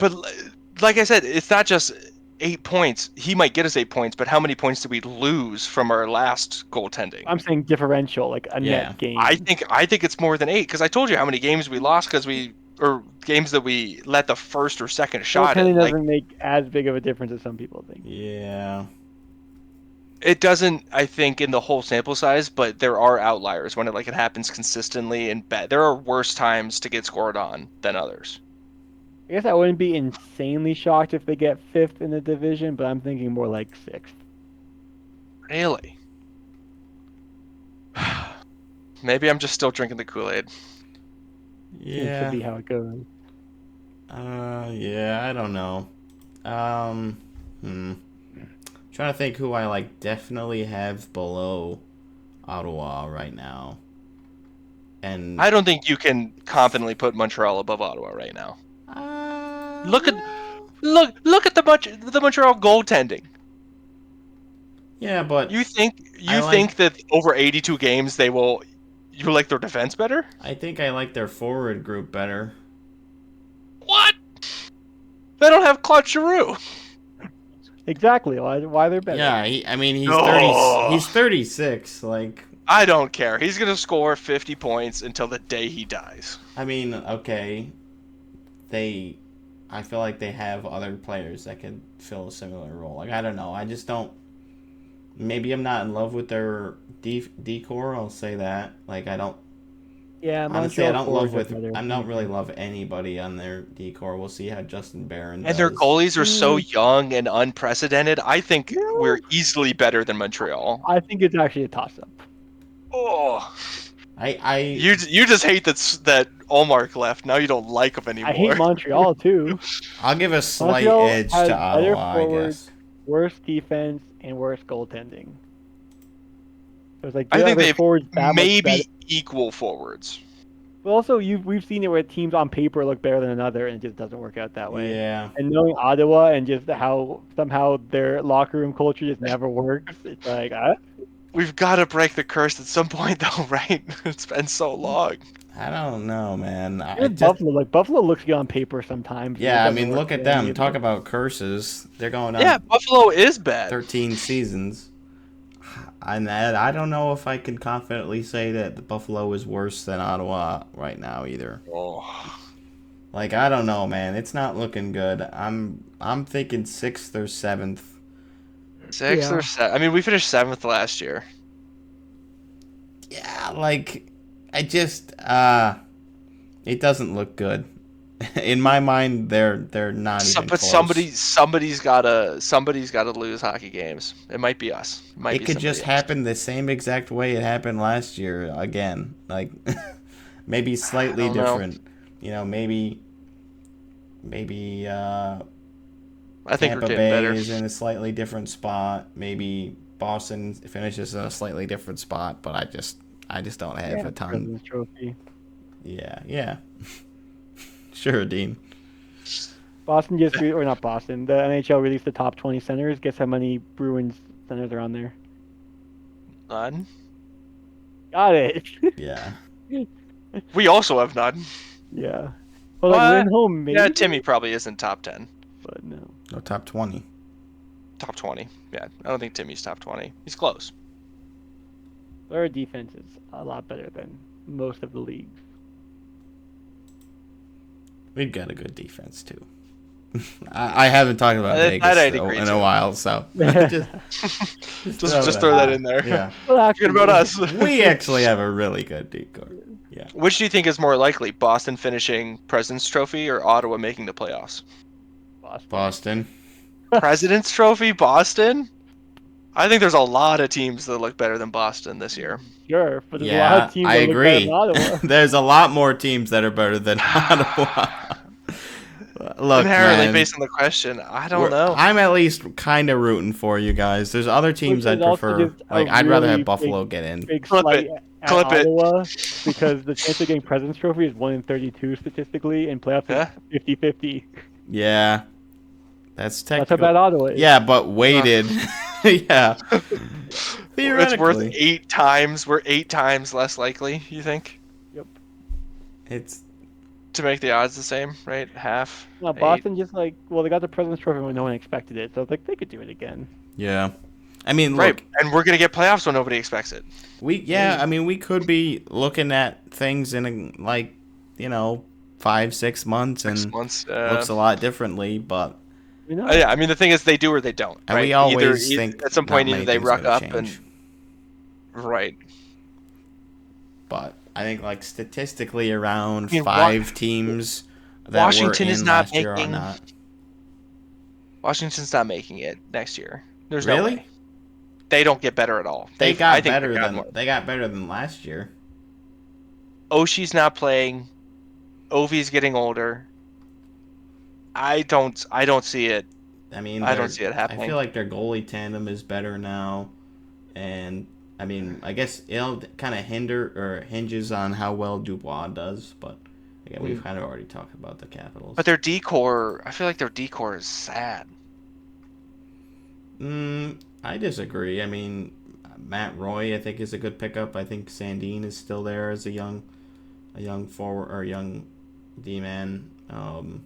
like I said, it's not just 8 points. He might get us 8 points, but how many points did we lose from our last goaltending? I'm saying differential, like a net game. I think it's more than 8, because I told you how many games we lost or games that we let the first or second shot in. Goaltending doesn't make as big of a difference as some people think. Yeah. It doesn't, I think, in the whole sample size, but there are outliers when it happens consistently and there are worse times to get scored on than others. I guess I wouldn't be insanely shocked if they get 5th in the division, but I'm thinking more like 6th. Really? Maybe I'm just still drinking the Kool-Aid. Yeah. It should be how it goes. Yeah, I don't know. Trying to think who I definitely have below Ottawa right now. And I don't think you can confidently put Montreal above Ottawa right now. Look at the Montreal goaltending. Yeah, but You think I like. that over 82 games you like their defense better? I think I like their forward group better. What? They don't have Claude Giroux. Exactly. Why they're better. Yeah, I mean he's No. He's 36. Like, I don't care. He's gonna score 50 points until the day he dies. I mean, okay, I feel like they have other players that could fill a similar role. Like, I don't know. I just don't. Maybe I'm not in love with their decor. I'll say that. Like, I don't. Yeah, Honestly, I Montreal don't love forwards with. are better. I don't really love anybody on their decor. We'll see how Justin Barron does. And their goalies are so young and unprecedented. I think we're easily better than Montreal. I think it's actually a toss-up. Oh, You you just hate that Allmark left. Now you don't like him anymore. I hate Montreal too. I'll give a slight Montreal edge has to better Ottawa, I forwards, guess. worse defense, and worse goaltending. It was like I think their they have forwards that much better. maybe equal forwards. But also, we've seen it where teams on paper look better than another, and it just doesn't work out that way. Yeah. And knowing Ottawa and just how somehow their locker room culture just never works, it's like, We've got to break the curse at some point, though, right? It's been so long. I don't know, man. Buffalo looks good on paper sometimes. Yeah, It I doesn't mean, work look at for them. either. Talk about curses. They're going on Yeah, Buffalo is bad. 13 seasons. And I don't know if I can confidently say that the Buffalo is worse than Ottawa right now either. Oh. Like, I don't know, man. It's not looking good. I'm thinking 6th or 7th. 6th or 7th. I mean, we finished 7th last year. Yeah, like, I just it doesn't look good. In my mind, they're not even But close. somebody's gotta lose hockey games. It might be us. It could just happen the same exact way it happened last year again. Like, maybe slightly different. You know, maybe I think Tampa we're getting Bay better. is in a slightly different spot. Maybe Boston finishes in a slightly different spot. But I just don't have a ton. President's Trophy. Yeah. Sure, Dean. Boston or not Boston. The NHL released the top 20 centers. Guess how many Bruins centers are on there? None. Got it. Yeah. We also have none. Yeah. Well, like Lindholm, maybe. Yeah, Timmy probably isn't top 10. But no. No, top 20. Top 20. Yeah, I don't think Timmy's top 20. He's close. Our defense is a lot better than most of the leagues. We've got a good defense too. I haven't talked about Vegas in a while, so just throw that in there. Yeah. Well, Forget about us. We actually have a really good decor. Yeah. Which do you think is more likely, Boston finishing President's Trophy or Ottawa making the playoffs? Boston. President's Trophy, Boston? I think there's a lot of teams that look better than Boston this year. Sure, but there's a lot of teams I that agree. look better than Ottawa. There's a lot more teams that are better than Ottawa. Look, inherently man, based on the question, I don't know. I'm at least kind of rooting for you guys. There's other teams I'd prefer. Like, I'd rather have Buffalo get in. Clip it. Ottawa, because the chance of getting President's Trophy is 1 in 32 statistically, and playoffs is 50-50. Yeah. That's technical. That's how bad Ottawa is. Yeah, but weighted. Yeah. It's worth 8 times. We're 8 times less likely, you think? Yep. It's to make the odds the same, right? Half. No, Boston just they got the President's Trophy when no one expected it, so they could do it again. Yeah. I mean, look, right, and we're gonna get playoffs when nobody expects it. I mean, we could be looking at things in 5-6 months, and 6 months looks a lot differently, but. Yeah, I mean the thing is they do or they don't. And right? we always think at some point either they ruck up change. and right. But I think statistically around 5 teams that Washington were is in not last year making. are not. Washington's not making it next year. There's really? No way. They don't get better at all. They got better than last year. Oshie's not playing. Ovi's getting older. I don't see it. I mean, I don't see it happening. I feel like their goalie tandem is better now, and I mean, I guess it'll kind of hinges on how well Dubois does, but again, we've kind of already talked about the Capitals. But their decor, I feel like their decor is sad. I disagree. I mean, Matt Roy, I think, is a good pickup. I think Sandin is still there as a young forward or young D-man. I'm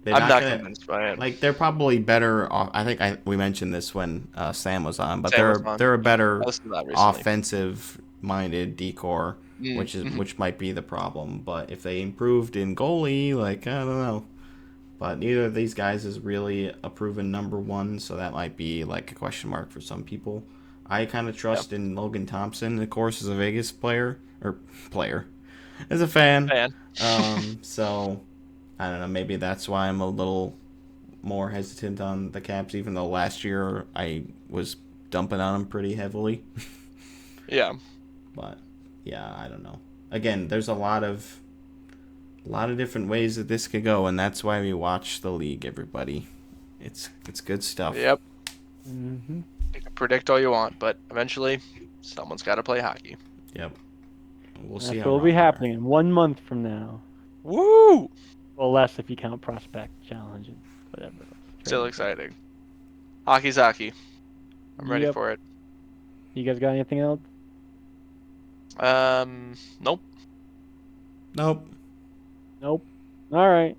not convinced by it. Like, they're probably better off. I think we mentioned this when Sam was on, but Sam was on. they're a better I listened to that recently. offensive-minded decor, which might be the problem. But if they improved in goalie, like, I don't know. But neither of these guys is really a proven number one, so that might be like a question mark for some people. I kind of trust in Logan Thompson, of course, as a Vegas as a fan. So I don't know. Maybe that's why I'm a little more hesitant on the Caps, even though last year I was dumping on them pretty heavily. Yeah. But yeah, I don't know. Again, there's a lot of different ways that this could go, and that's why we watch the league, everybody. It's good stuff. Yep. You can predict all you want, but eventually someone's got to play hockey. Yep. We'll see That's how what will be happening in 1 month from now. Woo! Well, less if you count prospect challenge and whatever. Still exciting. Hockey's hockey. I'm ready for it. You guys got anything else? Nope. Nope. All right.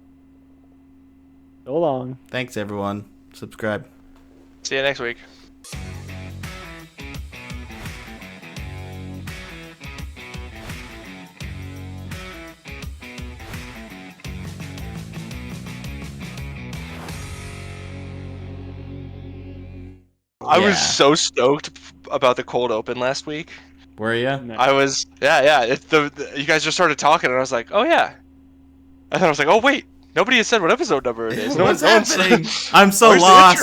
So long. Thanks, everyone. Subscribe. See you next week. I was so stoked about the cold open last week. Were you? I was, yeah. You guys just started talking, and I was like, oh yeah. And then I was like, oh wait, nobody has said what episode number it is. What's happening? I'm so lost.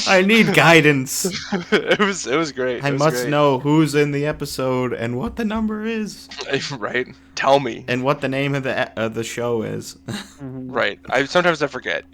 I need guidance. It was great. I must know who's in the episode and what the number is. Right. Tell me. And what the name of the show is. Right. Sometimes I forget.